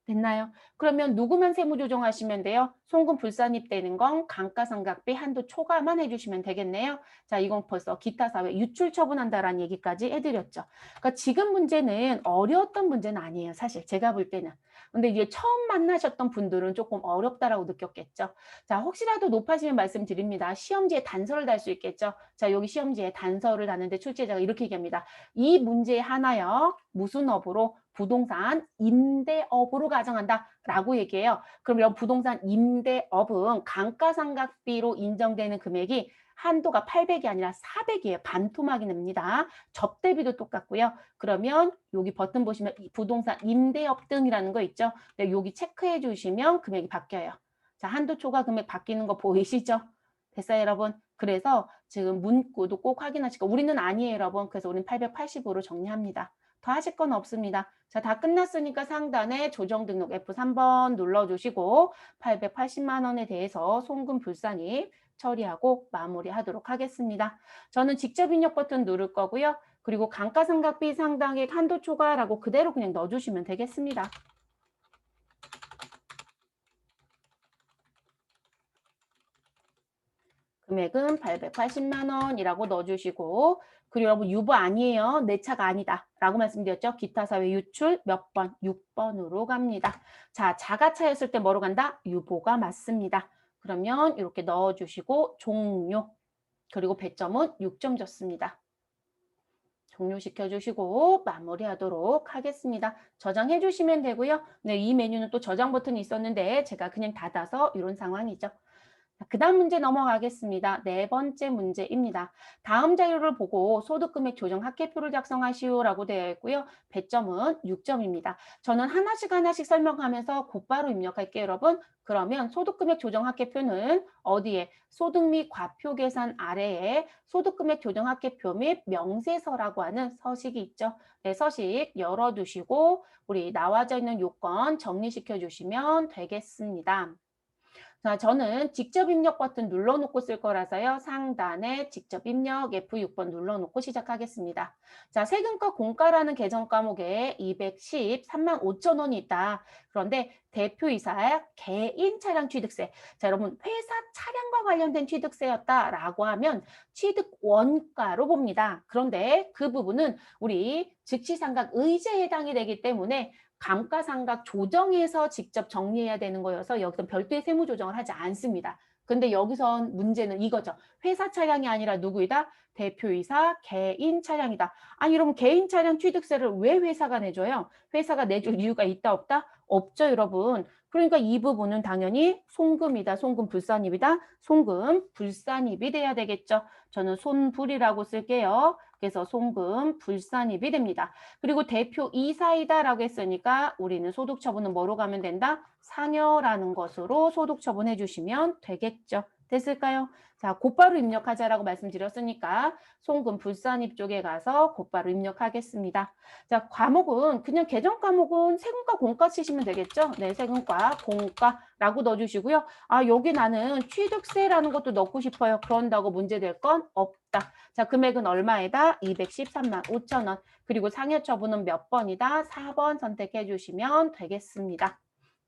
A: 됐나요? 그러면 누구만 세무조정하시면 돼요? 송금 불산입되는 건 감가상각비 한도 초과만 해주시면 되겠네요. 자, 이건 벌써 기타 사회 유출 처분한다라는 얘기까지 해드렸죠. 그러니까 지금 문제는 어려웠던 문제는 아니에요. 사실 제가 볼 때는. 근데 이제 처음 만나셨던 분들은 조금 어렵다라고 느꼈겠죠. 자, 혹시라도 높아지면 말씀드립니다. 시험지에 단서를 달 수 있겠죠. 자, 여기 시험지에 단서를 다는데 출제자가 이렇게 얘기합니다. 이 문제 하나요. 무슨 업으로? 부동산 임대업으로 가정한다 라고 얘기해요. 그럼 이런 부동산 임대업은 감가상각비로 인정되는 금액이 한도가 800이 아니라 400이에요. 반토막이 납니다. 접대비도 똑같고요. 그러면 여기 버튼 보시면 부동산 임대업 등이라는 거 있죠. 네, 여기 체크해 주시면 금액이 바뀌어요. 자, 한도 초과 금액 바뀌는 거 보이시죠? 됐어요, 여러분? 그래서 지금 문구도 꼭 확인하시고 우리는 아니에요, 여러분. 그래서 우리는 880으로 정리합니다. 더 하실 건 없습니다. 자, 다 끝났으니까 상단에 조정 등록 F3번 눌러주시고 880만 원에 대해서 송금 불산입 처리하고 마무리하도록 하겠습니다. 저는 직접 입력 버튼 누를 거고요. 그리고 감가상각비 상당액 한도 초과라고 그대로 그냥 넣어주시면 되겠습니다. 금액은 880만 원이라고 넣어주시고 그리고 여러분 유보 아니에요. 내 차가 아니다. 라고 말씀드렸죠. 기타 사회 유출 몇 번? 6번으로 갑니다. 자, 자가차였을 때 뭐로 간다? 유보가 맞습니다. 그러면 이렇게 넣어주시고 종료. 그리고 배점은 6점 줬습니다. 종료시켜 주시고 마무리하도록 하겠습니다. 저장해 주시면 되고요. 네, 이 메뉴는 또 저장 버튼이 있었는데 제가 그냥 닫아서 이런 상황이죠. 그 다음 문제 넘어가겠습니다. 네 번째 문제입니다. 다음 자료를 보고 소득금액 조정 합계표를 작성하시오라고 되어 있고요. 배점은 6점입니다. 저는 하나씩 하나씩 설명하면서 곧바로 입력할게요, 여러분. 그러면 소득금액 조정 합계표는 어디에? 소득 및 과표 계산 아래에 소득금액 조정 합계표 및 명세서라고 하는 서식이 있죠. 네, 서식 열어두시고 우리 나와져 있는 요건 정리시켜 주시면 되겠습니다. 자, 저는 직접 입력 버튼 눌러놓고 쓸 거라서요. 상단에 직접 입력 F6번 눌러놓고 시작하겠습니다. 자, 세금과 공과라는 계정 과목에 213만 5천 원이 있다. 그런데 대표이사 개인 차량 취득세. 자, 여러분 회사 차량과 관련된 취득세였다라고 하면 취득 원가로 봅니다. 그런데 그 부분은 우리 즉시상각 의제에 해당이 되기 때문에 감가상각 조정해서 직접 정리해야 되는 거여서 여기서 별도의 세무 조정을 하지 않습니다. 근데 여기선 문제는 이거죠. 회사 차량이 아니라 누구이다? 대표이사 개인 차량이다. 아니 여러분 개인 차량 취득세를 왜 회사가 내줘요? 회사가 내줄 이유가 있다 없다? 없죠 여러분. 그러니까 이 부분은 당연히 송금이다. 송금 불산입이다. 송금 불산입이 돼야 되겠죠. 저는 손불이라고 쓸게요. 그래서 송금 불산입이 됩니다. 그리고 대표 이사이다라고 했으니까 우리는 소득 처분은 뭐로 가면 된다? 상여라는 것으로 소득 처분해 주시면 되겠죠. 됐을까요? 자, 곧바로 입력하자라고 말씀드렸으니까 송금 불산입 쪽에 가서 곧바로 입력하겠습니다. 자, 과목은 그냥 계정 과목은 세금과 공과 치시면 되겠죠? 네, 세금과 공과라고 넣어주시고요. 아, 여기 나는 취득세라는 것도 넣고 싶어요. 그런다고 문제될 건 없다. 자, 금액은 얼마이다? 213만 5천 원. 그리고 상여 처분은 몇 번이다? 4번 선택해 주시면 되겠습니다.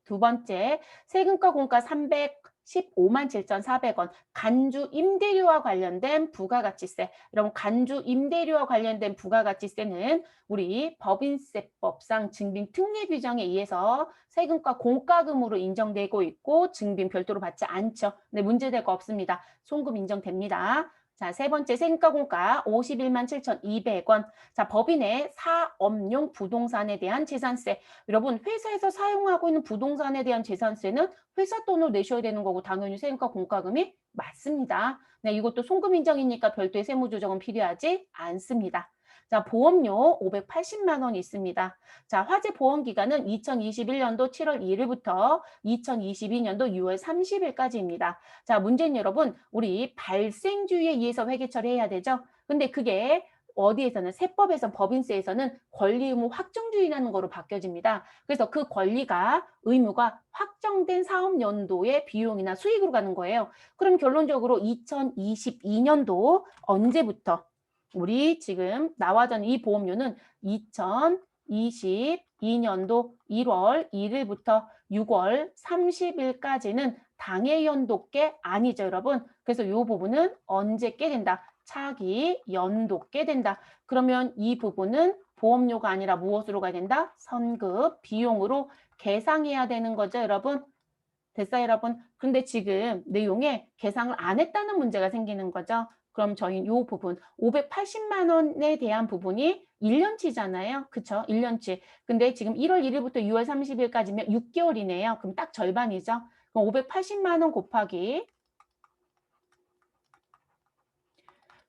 A: 두 번째, 세금과 공과 315만 7,400원. 간주 임대료와 관련된 부가가치세. 그럼 간주 임대료와 관련된 부가가치세는 우리 법인세법상 증빙 특례 규정에 의해서 세금과 공과금으로 인정되고 있고 증빙 별도로 받지 않죠. 네, 문제될 거 없습니다. 송금 인정됩니다. 자, 세 번째 세금과 공과 51만 7,200원. 자, 법인의 사업용 부동산에 대한 재산세. 여러분, 회사에서 사용하고 있는 부동산에 대한 재산세는 회사 돈으로 내셔야 되는 거고 당연히 세금과 공과금이 맞습니다. 네, 이것도 송금 인정이니까 별도의 세무 조정은 필요하지 않습니다. 자, 보험료 580만 원 있습니다. 자, 화재 보험 기간은 2021년도 7월 1일부터 2022년도 6월 30일까지입니다. 자, 문제는 여러분, 우리 발생주의에 의해서 회계 처리해야 되죠? 근데 그게 어디에서는 세법에서 법인세에서는 권리 의무 확정주의라는 거로 바뀌어집니다. 그래서 그 권리가 의무가 확정된 사업 연도의 비용이나 수익으로 가는 거예요. 그럼 결론적으로 2022년도 언제부터 우리 지금 나와전 이 보험료는 2022년도 1월 1일부터 6월 30일까지는 당해연도께 아니죠, 여러분. 그래서 이 부분은 언제 깨 된다? 차기 연도 깨 된다. 그러면 이 부분은 보험료가 아니라 무엇으로 가야 된다? 선급 비용으로 계상해야 되는 거죠, 여러분? 됐어요, 여러분? 근데 지금 내용에 계상을 안 했다는 문제가 생기는 거죠. 그럼 저희 요 부분 580만 원에 대한 부분이 1년치잖아요. 그쵸? 1년치. 근데 지금 1월 1일부터 6월 30일까지면 6개월이네요. 그럼 딱 절반이죠. 그럼 580만 원 곱하기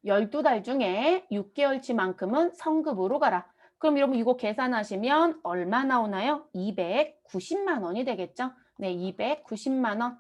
A: 12달 중에 6개월치만큼은 성급으로 가라. 그럼 여러분 이거 계산하시면 얼마 나오나요? 290만 원이 되겠죠? 네, 290만 원.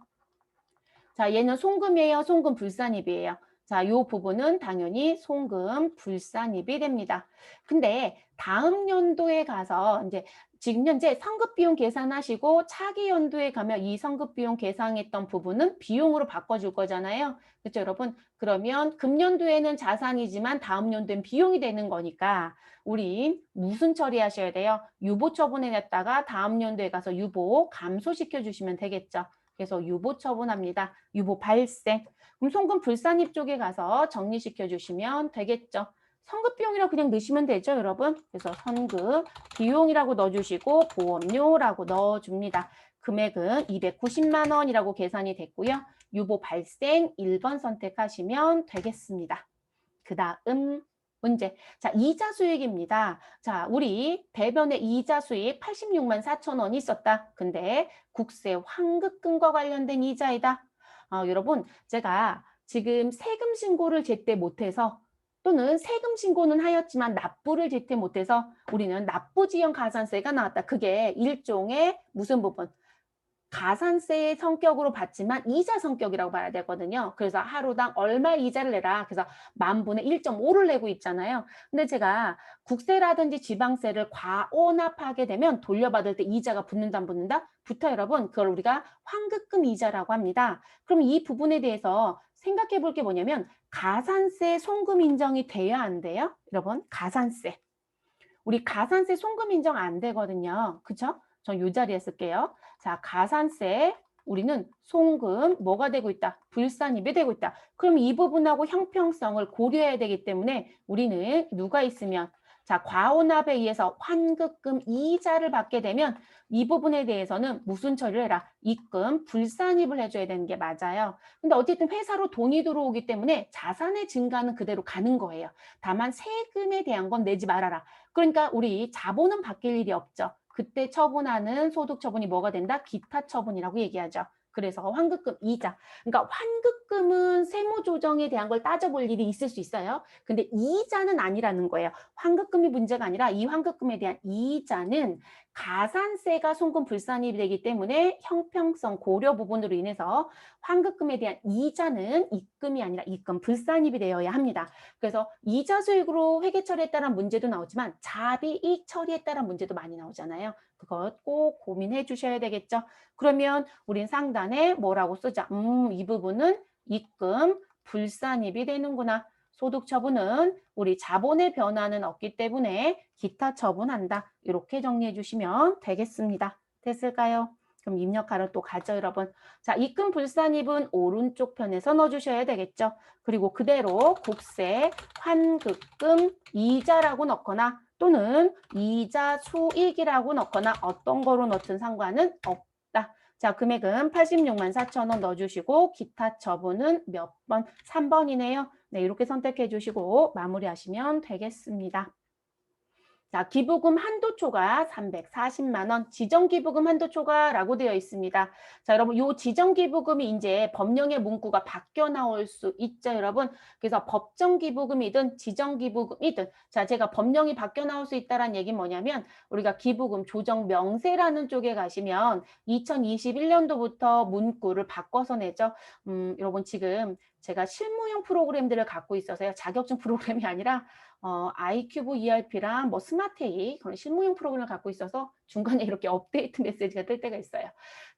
A: 자, 얘는 송금이에요? 송금 불산입이에요? 자, 요 부분은 당연히 송금 불산입이 됩니다. 근데 다음 연도에 가서 이제 지금 현재 성급비용 계산하시고 차기 연도에 가면 이 성급비용 계산했던 부분은 비용으로 바꿔줄 거잖아요. 그렇죠, 여러분? 그러면 금년도에는 자산이지만 다음 연도엔 비용이 되는 거니까 우리 무슨 처리하셔야 돼요? 유보 처분해놨다가 다음 연도에 가서 유보 감소시켜 주시면 되겠죠. 그래서 유보 처분합니다. 유보 발생. 그럼 송금 불산입 쪽에 가서 정리시켜 주시면 되겠죠. 선급 비용이라고 그냥 넣으시면 되죠, 여러분. 그래서 선급 비용이라고 넣어주시고 보험료라고 넣어줍니다. 금액은 290만 원이라고 계산이 됐고요. 유보 발생 1번 선택하시면 되겠습니다. 그 다음 문제. 자, 이자 수익입니다. 자, 우리 대변의 이자 수익 86만 4천 원이 있었다. 근데 국세 환급금과 관련된 이자이다. 여러분, 제가 지금 세금 신고를 제때 못해서 또는 세금 신고는 하였지만 납부를 제때 못해서 우리는 납부지연 가산세가 나왔다. 그게 일종의 무슨 부분? 가산세의 성격으로 봤지만 이자 성격이라고 봐야 되거든요. 그래서 하루당 얼마 이자를 내라. 그래서 만분의 1.5를 내고 있잖아요. 근데 제가 국세라든지 지방세를 과오납하게 되면 돌려받을 때 이자가 붙는다 안 붙는다? 붙어 여러분. 그걸 우리가 환급금 이자라고 합니다. 그럼 이 부분에 대해서 생각해 볼 게 뭐냐면 가산세 송금 인정이 돼야 안 돼요? 여러분 가산세. 우리 가산세 송금 인정 안 되거든요. 그쵸? 전 이 자리에 쓸게요. 자, 가산세 우리는 송금 뭐가 되고 있다? 불산입이 되고 있다. 그럼 이 부분하고 형평성을 고려해야 되기 때문에 우리는 누가 있으면 자, 과오납에 의해서 환급금 이자를 받게 되면 이 부분에 대해서는 무슨 처리를 해라? 입금 불산입을 해줘야 되는 게 맞아요. 근데 어쨌든 회사로 돈이 들어오기 때문에 자산의 증가는 그대로 가는 거예요. 다만 세금에 대한 건 내지 말아라. 그러니까 우리 자본은 바뀔 일이 없죠. 그때 처분하는 소득 처분이 뭐가 된다? 기타 처분이라고 얘기하죠. 그래서 환급금 이자. 그러니까 환급금은 세무 조정에 대한 걸 따져볼 일이 있을 수 있어요. 근데 이자는 아니라는 거예요. 환급금이 문제가 아니라 이 환급금에 대한 이자는 가산세가 송금 불산입이 되기 때문에 형평성 고려 부분으로 인해서 환급금에 대한 이자는 입금이 아니라 입금 불산입이 되어야 합니다. 그래서 이자 수익으로 회계 처리에 따른 문제도 나오지만 자비이익 처리에 따른 문제도 많이 나오잖아요. 그것 꼭 고민해 주셔야 되겠죠. 그러면 우린 상단에 뭐라고 쓰자? 이 부분은 입금 불산입이 되는구나. 소득 처분은 우리 자본의 변화는 없기 때문에 기타 처분한다. 이렇게 정리해 주시면 되겠습니다. 됐을까요? 그럼 입력하러 또 가죠, 여러분. 자, 입금 불산입은 오른쪽 편에서 넣어주셔야 되겠죠. 그리고 그대로 국세, 환급금, 이자라고 넣거나 또는 이자 수익이라고 넣거나 어떤 거로 넣든 상관은 없다. 자, 금액은 86만 4천 원 넣어주시고 기타 처분은 몇 번? 3번이네요. 네, 이렇게 선택해 주시고 마무리하시면 되겠습니다. 자, 기부금 한도 초과 340만 원, 지정 기부금 한도 초과라고 되어 있습니다. 자, 여러분, 요 지정 기부금이 이제 법령의 문구가 바뀌어 나올 수 있죠, 여러분. 그래서 법정 기부금이든 지정 기부금이든, 자, 제가 법령이 바뀌어 나올 수 있다라는 얘기는 뭐냐면 우리가 기부금 조정 명세라는 쪽에 가시면 2021년도부터 문구를 바꿔서 내죠. 여러분 지금 제가 실무용 프로그램들을 갖고 있어서요. 자격증 프로그램이 아니라 아이큐브 ERP랑 뭐 스마트에이 그런 실무용 프로그램을 갖고 있어서 중간에 이렇게 업데이트 메시지가 뜰 때가 있어요.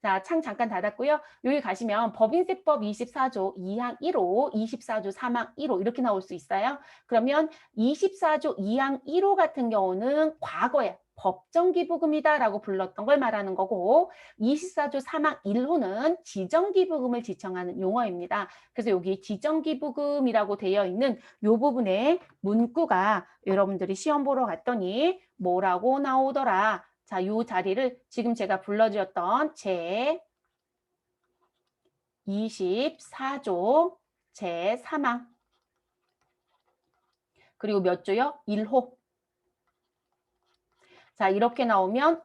A: 자, 창 잠깐 닫았고요. 여기 가시면 법인세법 24조 2항 1호, 24조 3항 1호 이렇게 나올 수 있어요. 그러면 24조 2항 1호 같은 경우는 과거에 법정기부금이다라고 불렀던 걸 말하는 거고 24조 3항 1호는 지정기부금을 지정하는 용어입니다. 그래서 여기 지정기부금이라고 되어 있는 이 부분에 문구가 여러분들이 시험 보러 갔더니 뭐라고 나오더라. 자, 요 자리를 지금 제가 불러드렸던 제 24조 제 3항 그리고 몇 조요? 1호. 자, 이렇게 나오면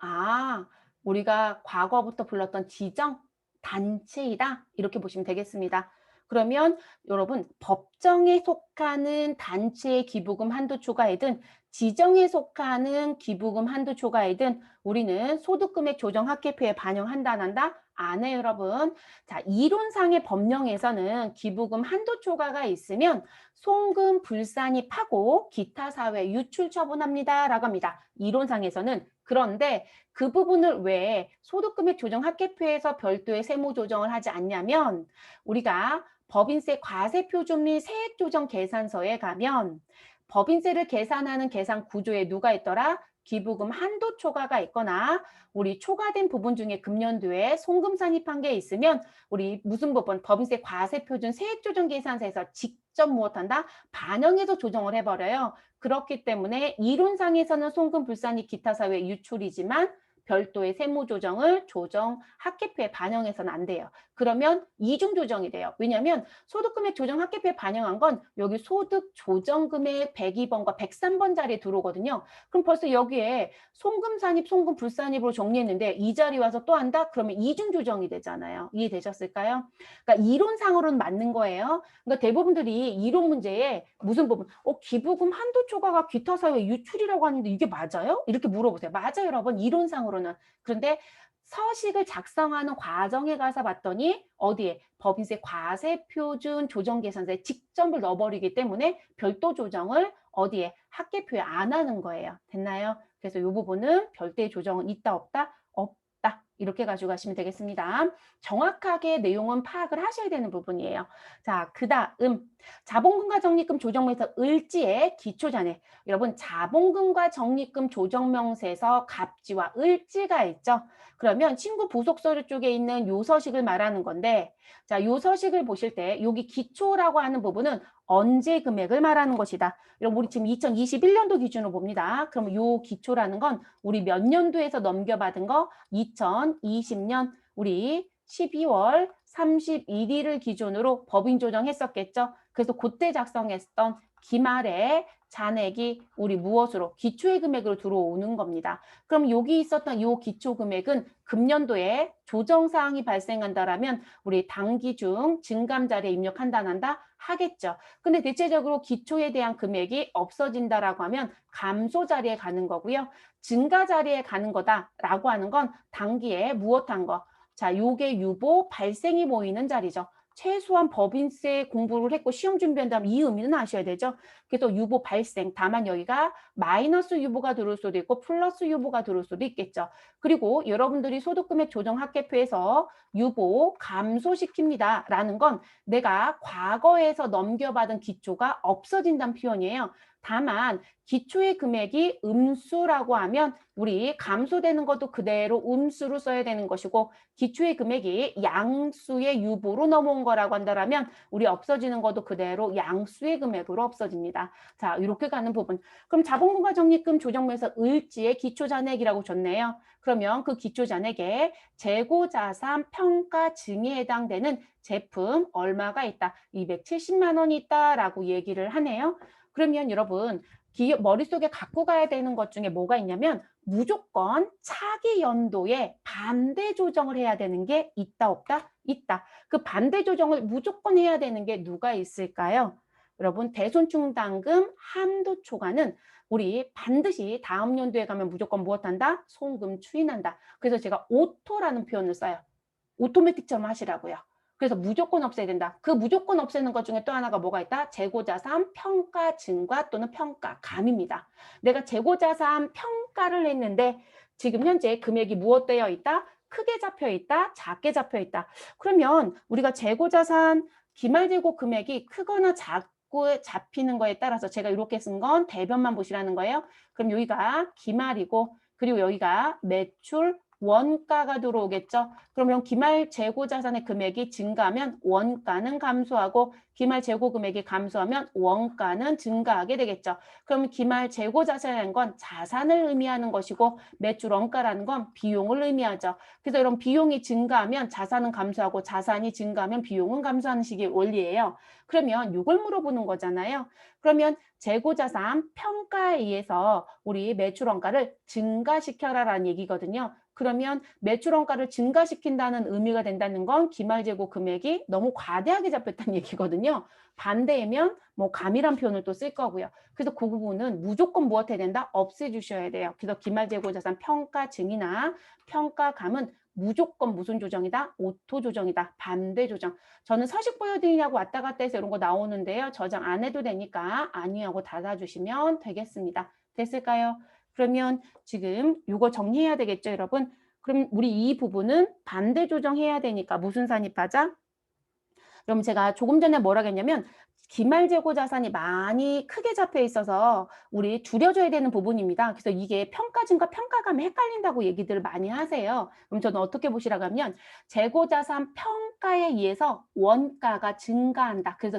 A: 우리가 과거부터 불렀던 지정 단체이다. 이렇게 보시면 되겠습니다. 그러면 여러분 법정에 속하는 단체의 기부금 한도 초과이든 지정에 속하는 기부금 한도 초과이든 우리는 소득금액 조정 합계표에 반영한다 안 한다? 안 해요, 여러분. 자, 이론상의 법령에서는 기부금 한도 초과가 있으면 송금 불산입하고 기타 사회 유출 처분합니다 라고 합니다. 이론상에서는. 그런데 그 부분을 왜 소득금액 조정 합계표에서 별도의 세무 조정을 하지 않냐면 우리가 법인세 과세표준 및 세액조정 계산서에 가면 법인세를 계산하는 계산 구조에 누가 있더라? 기부금 한도 초과가 있거나 우리 초과된 부분 중에 금년도에 송금 산입한 게 있으면 우리 무슨 부분? 법인세 과세표준 세액조정 계산서에서 직접 무엇한다? 반영해서 조정을 해버려요. 그렇기 때문에 이론상에서는 송금 불산입 기타 사회 유출이지만 별도의 세무 조정을 조정 합계표에 반영해서는 안 돼요. 그러면 이중 조정이 돼요. 왜냐하면 소득금액 조정 합계표에 반영한 건 여기 소득 조정금액 102번과 103번 자리에 들어오거든요. 그럼 벌써 여기에 송금 산입, 송금 불산입으로 정리했는데 이 자리 와서 또 한다? 그러면 이중 조정이 되잖아요. 이해되셨을까요? 그러니까 이론상으로는 맞는 거예요. 그러니까 대부분들이 이론 문제에 무슨 부분? 기부금 한도 초과가 기타 사회 유출이라고 하는데 이게 맞아요? 이렇게 물어보세요. 맞아요, 여러분. 이론상으로는. 그런데 서식을 작성하는 과정에 가서 봤더니 어디에? 법인세 과세표준 조정계산서에 직접을 넣어버리기 때문에 별도 조정을 어디에? 합계표에 안 하는 거예요. 됐나요? 그래서 이 부분은 별도의 조정은 있다 없다? 없다. 이렇게 가지고 가시면 되겠습니다. 정확하게 내용은 파악을 하셔야 되는 부분이에요. 자, 그 다음 자본금과 적립금 조정명에서 을지의 기초잔해. 여러분 자본금과 적립금 조정명세에서 갑지와 을지가 있죠. 그러면 친구 부속서류 쪽에 있는 요 서식을 말하는 건데 자, 요 서식을 보실 때 여기 기초라고 하는 부분은 언제 금액을 말하는 것이다. 여러분 우리 지금 2021년도 기준으로 봅니다. 그러면 요 기초라는 건 우리 몇 년도에서 넘겨받은 거 2020년 우리 12월 31일을 기준으로 법인 조정했었겠죠. 그래서 그때 작성했던 기말에 잔액이 우리 무엇으로? 기초의 금액으로 들어오는 겁니다. 그럼 여기 있었던 이 기초 금액은 금년도에 조정사항이 발생한다라면 우리 당기 중 증감 자리에 입력한다 안 한다? 하겠죠. 근데 대체적으로 기초에 대한 금액이 없어진다라고 하면 감소 자리에 가는 거고요. 증가 자리에 가는 거다라고 하는 건 당기에 무엇한 거? 자, 요게 유보 발생이 모이는 자리죠. 최소한 법인세 공부를 했고 시험 준비한다면 이 의미는 아셔야 되죠. 그래서 유보 발생, 다만 여기가 마이너스 유보가 들어올 수도 있고 플러스 유보가 들어올 수도 있겠죠. 그리고 여러분들이 소득금액 조정 합계표에서 유보 감소시킵니다 라는 건 내가 과거에서 넘겨받은 기초가 없어진다는 표현이에요. 다만 기초의 금액이 음수라고 하면 우리 감소되는 것도 그대로 음수로 써야 되는 것이고 기초의 금액이 양수의 유보로 넘어온 거라고 한다면 우리 없어지는 것도 그대로 양수의 금액으로 없어집니다. 자, 이렇게 가는 부분. 그럼 자본금과 적립금 조정면에서 을지의 기초잔액이라고 줬네요. 그러면 그 기초잔액에 재고자산 평가 증에 해당되는 제품 얼마가 있다? 270만 원이 있다라고 얘기를 하네요. 그러면 여러분 기업 머릿속에 갖고 가야 되는 것 중에 뭐가 있냐면 무조건 차기 연도에 반대 조정을 해야 되는 게 있다 없다? 있다. 그 반대 조정을 무조건 해야 되는 게 누가 있을까요? 여러분 대손충당금 한도 초과는 우리 반드시 다음 연도에 가면 무조건 무엇한다? 송금 추인한다. 그래서 제가 오토라는 표현을 써요. 오토매틱처럼 하시라고요. 그래서 무조건 없애야 된다. 그 무조건 없애는 것 중에 또 하나가 뭐가 있다? 재고자산 평가 증가 또는 평가감입니다. 내가 재고자산 평가를 했는데 지금 현재 금액이 무엇되어 있다? 크게 잡혀 있다? 작게 잡혀 있다. 그러면 우리가 재고자산 기말재고 금액이 크거나 작고 잡히는 거에 따라서 제가 이렇게 쓴 건 대변만 보시라는 거예요. 그럼 여기가 기말이고 그리고 여기가 매출 원가가 들어오겠죠. 그러면 기말 재고 자산의 금액이 증가하면 원가는 감소하고 기말 재고 금액이 감소하면 원가는 증가하게 되겠죠. 그러면 기말 재고 자산이라는 건 자산을 의미하는 것이고 매출 원가라는 건 비용을 의미하죠. 그래서 이런 비용이 증가하면 자산은 감소하고 자산이 증가하면 비용은 감소하는 식의 원리예요. 그러면 이걸 물어보는 거잖아요. 그러면 재고자산 평가에 의해서 우리 매출 원가를 증가시켜라라는 얘기거든요. 그러면 매출 원가를 증가시킨다는 의미가 된다는 건 기말재고 금액이 너무 과대하게 잡혔다는 얘기거든요. 반대면 뭐 감이란 표현을 또 쓸 거고요. 그래서 그 부분은 무조건 무엇해야 된다? 없애주셔야 돼요. 그래서 기말재고자산 평가 증이나 평가감은 무조건 무슨 조정이다? 오토 조정이다. 반대 조정. 저는 서식 보여드리냐고 왔다 갔다 해서 이런 거 나오는데요. 저장 안 해도 되니까 아니하고 닫아주시면 되겠습니다. 됐을까요? 그러면 지금 이거 정리해야 되겠죠, 여러분? 그럼 우리 이 부분은 반대 조정해야 되니까 무슨 산입하자? 그럼 제가 조금 전에 뭐라고 했냐면 기말재고 자산이 많이 크게 잡혀 있어서 우리 줄여줘야 되는 부분입니다. 그래서 이게 평가증과 평가감이 헷갈린다고 얘기들을 많이 하세요. 그럼 저는 어떻게 보시라고 하면 재고자산 평가에 의해서 원가가 증가한다. 그래서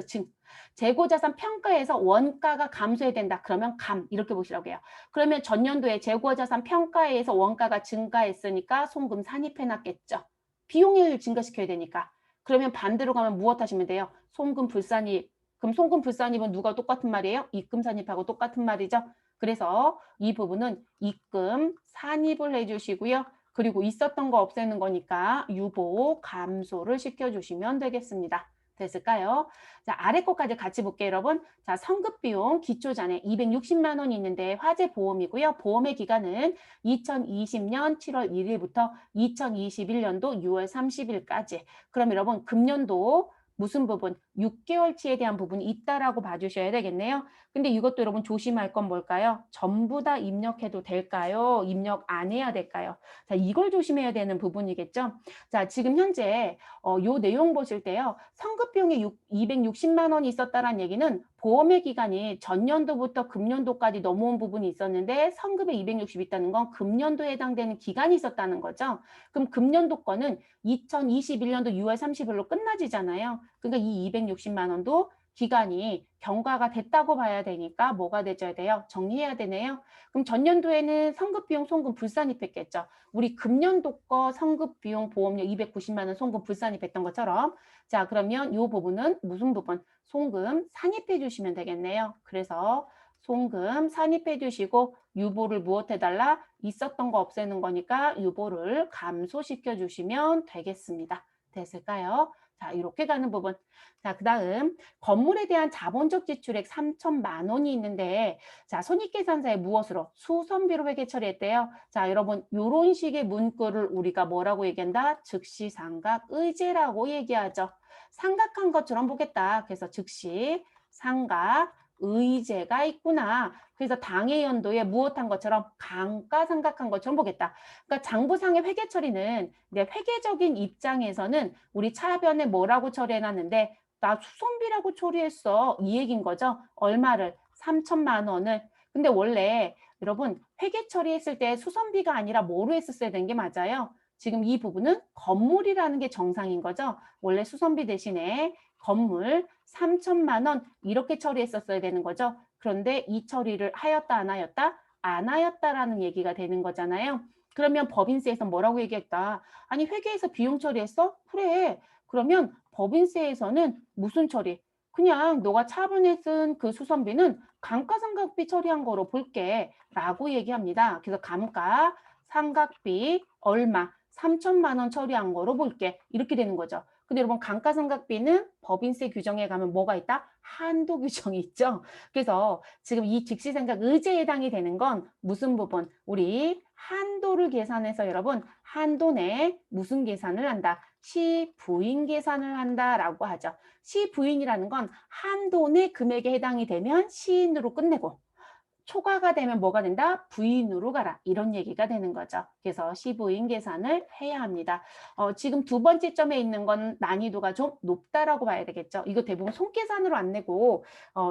A: 재고자산 평가에서 원가가 감소해야 된다. 그러면 감 이렇게 보시라고 해요. 그러면 전년도에 재고자산 평가에 의해서 원가가 증가했으니까 송금 산입해놨겠죠. 비용을 증가시켜야 되니까. 그러면 반대로 가면 무엇 하시면 돼요? 송금 불산입. 그럼 송금 불산입은 누가 똑같은 말이에요? 입금 산입하고 똑같은 말이죠. 그래서 이 부분은 입금 산입을 해주시고요. 그리고 있었던 거 없애는 거니까 유보 감소를 시켜주시면 되겠습니다. 됐을까요? 자, 아래 거까지 같이 볼게요, 여러분. 자, 성급비용 기초잔해 260만 원이 있는데 화재 보험이고요. 보험의 기간은 2020년 7월 1일부터 2021년도 6월 30일까지. 그럼 여러분 금년도 무슨 부분? 6개월치에 대한 부분이 있다라고 봐주셔야 되겠네요. 근데 이것도 여러분 조심할 건 뭘까요? 전부 다 입력해도 될까요? 입력 안 해야 될까요? 자, 이걸 조심해야 되는 부분이겠죠? 자, 지금 현재 요 내용 보실 때요. 성급비용이 260만 원이 있었다는 얘기는 보험의 기간이 전년도부터 금년도까지 넘어온 부분이 있었는데 성급에 260 있다는 건 금년도에 해당되는 기간이 있었다는 거죠. 그럼 금년도 거는 2021년도 6월 30일로 끝나지잖아요. 그러니까 이 260만 원도 기간이 경과가 됐다고 봐야 되니까 뭐가 되줘야 돼요? 정리해야 되네요. 그럼 전년도에는 성급비용 송금 불산입했겠죠. 우리 금년도 거 성급비용 보험료 290만 원 송금 불산입했던 것처럼 자 그러면 이 부분은 무슨 부분? 송금 산입해 주시면 되겠네요. 그래서 송금 산입해 주시고 유보를 무엇 해달라? 있었던 거 없애는 거니까 유보를 감소시켜 주시면 되겠습니다. 됐을까요? 자, 이렇게 가는 부분. 자, 그 다음 건물에 대한 자본적 지출액 3천만 원이 있는데 자, 손익계산서에 무엇으로? 수선비로 회계 처리했대요. 자, 여러분 이런 식의 문구를 우리가 뭐라고 얘기한다? 즉시 상각 의제라고 얘기하죠. 상각한 것처럼 보겠다. 그래서 즉시 상각 의제가 있구나. 그래서 당해 연도에 무엇한 것처럼 감가상각한 것처럼 보겠다. 그러니까 장부상의 회계 처리는 이제 회계적인 입장에서는 우리 차변에 뭐라고 처리해놨는데 나 수선비라고 처리했어. 이 얘기인 거죠. 얼마를? 3천만 원을. 근데 원래 여러분 회계 처리했을 때 수선비가 아니라 뭐로 했었어야 되는 게 맞아요. 지금 이 부분은 건물이라는 게 정상인 거죠. 원래 수선비 대신에 건물 3천만 원 이렇게 처리했었어야 되는 거죠. 그런데 이 처리를 하였다 안 하였다? 안 하였다라는 얘기가 되는 거잖아요. 그러면 법인세에서 뭐라고 얘기했다? 아니 회계에서 비용 처리했어? 그래. 그러면 법인세에서는 무슨 처리? 그냥 너가 차분에 쓴 그 수선비는 감가상각비 처리한 거로 볼게 라고 얘기합니다. 그래서 감가상각비 얼마? 3천만 원 처리한 거로 볼게. 이렇게 되는 거죠. 근데 여러분 감가상각비는 법인세 규정에 가면 뭐가 있다? 한도 규정이 있죠. 그래서 지금 이 즉시생각 의제에 해당이 되는 건 무슨 부분? 우리 한도를 계산해서 여러분 한도 내에 무슨 계산을 한다? 시부인 계산을 한다라고 하죠. 시부인이라는 건 한도 내 금액에 해당이 되면 시인으로 끝내고 초과가 되면 뭐가 된다? 부인으로 가라. 이런 얘기가 되는 거죠. 그래서 시부인 계산을 해야 합니다. 지금 두 번째 점에 있는 건 난이도가 좀 높다라고 봐야 되겠죠. 이거 대부분 손계산으로 안 내고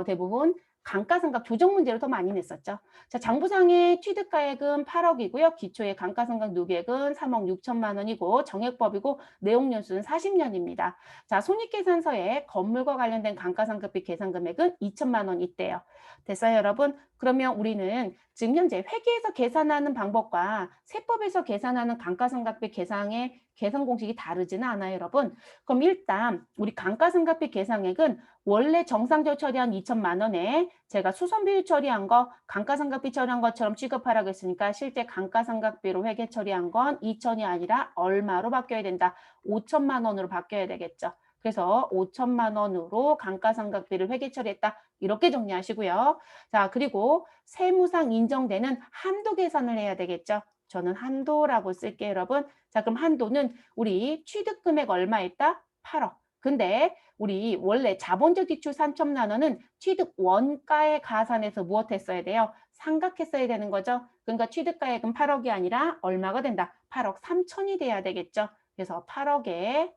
A: 대부분 감가상각 조정 문제를 더 많이 냈었죠. 자, 장부상의 취득가액은 8억이고요. 기초의 감가상각 누계액은 3억 6천만 원이고 정액법이고 내용연수는 40년입니다. 자, 손익계산서에 건물과 관련된 감가상각비 계산 금액은 2천만 원 있대요. 됐어요, 여러분? 그러면 우리는 지금 현재 회계에서 계산하는 방법과 세법에서 계산하는 감가상각비 계산의 계산 공식이 다르지는 않아요, 여러분. 그럼 일단 우리 감가상각비 계산액은 원래 정상적 처리한 2천만 원에 제가 수선비율 처리한 거 감가상각비 처리한 것처럼 취급하라고 했으니까 실제 감가상각비로 회계 처리한 건 2천이 아니라 얼마로 바뀌어야 된다? 5천만 원으로 바뀌어야 되겠죠. 그래서 5천만 원으로 감가상각비를 회계 처리했다. 이렇게 정리하시고요. 자, 그리고 세무상 인정되는 한도 계산을 해야 되겠죠. 저는 한도라고 쓸게요, 여러분. 자, 그럼 한도는 우리 취득금액 얼마 있다? 8억. 근데 우리 원래 자본적 지출 3천만 원은 취득 원가에 가산해서 무엇했어야 돼요? 상각했어야 되는 거죠. 그러니까 취득가액은 8억이 아니라 얼마가 된다? 8억 3천이 돼야 되겠죠. 그래서 8억에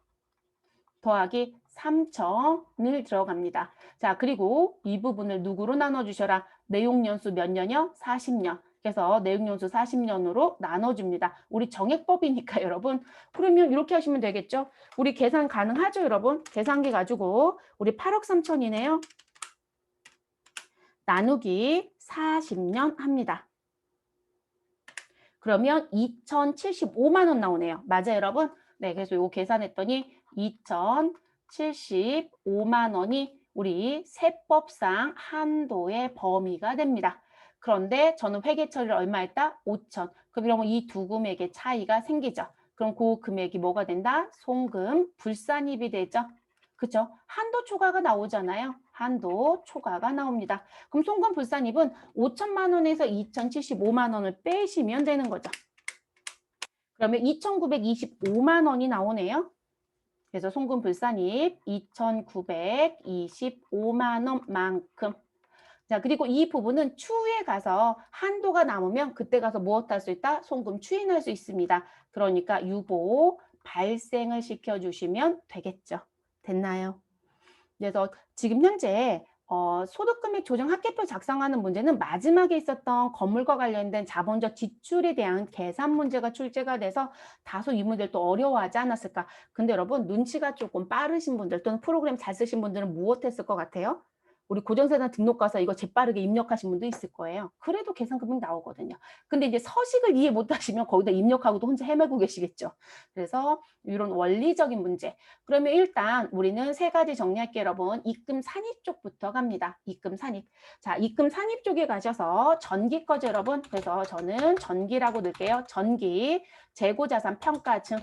A: 더하기 3천을 들어갑니다. 자, 그리고 이 부분을 누구로 나눠주셔라? 내용연수 몇 년이요? 40년. 그래서 내용연수 40년으로 나눠줍니다. 우리 정액법이니까 여러분. 그러면 이렇게 하시면 되겠죠? 우리 계산 가능하죠, 여러분? 계산기 가지고 우리 8억 3천이네요. 나누기 40년 합니다. 그러면 2,075만 원 나오네요. 맞아요, 여러분? 네, 그래서 이거 계산했더니 2,075만 원이 우리 세법상 한도의 범위가 됩니다. 그런데 저는 회계 처리를 얼마 했다? 5천. 그럼 이 두 금액의 차이가 생기죠. 그럼 그 금액이 뭐가 된다? 송금 불산입이 되죠. 그죠? 한도 초과가 나오잖아요. 한도 초과가 나옵니다. 그럼 송금 불산입은 5천만 원에서 2,075만 원을 빼시면 되는 거죠. 그러면 2,925만 원이 나오네요. 그래서 송금 불산입 2,925만 원만큼. 자, 그리고 이 부분은 추후에 가서 한도가 남으면 그때 가서 무엇 할 수 있다? 송금 추인할 수 있습니다. 그러니까 유보 발생을 시켜주시면 되겠죠. 됐나요? 그래서 지금 현재 소득금액 조정 합계표 작성하는 문제는 마지막에 있었던 건물과 관련된 자본적 지출에 대한 계산 문제가 출제가 돼서 다소 이 문제를 또 어려워하지 않았을까. 근데 여러분 눈치가 조금 빠르신 분들 또는 프로그램 잘 쓰신 분들은 무엇했을 것 같아요? 우리 고정세단 등록 가서 이거 재빠르게 입력하신 분도 있을 거예요. 그래도 계산금액 나오거든요. 근데 이제 서식을 이해 못하시면 거기다 입력하고도 혼자 헤매고 계시겠죠. 그래서 이런 원리적인 문제. 그러면 일단 우리는 세 가지 정리할게요, 여러분. 입금 산입 쪽부터 갑니다. 입금 산입. 자, 입금 산입 쪽에 가셔서 전기 거죠, 여러분. 그래서 저는 전기라고 넣을게요. 전기, 재고자산 평가증.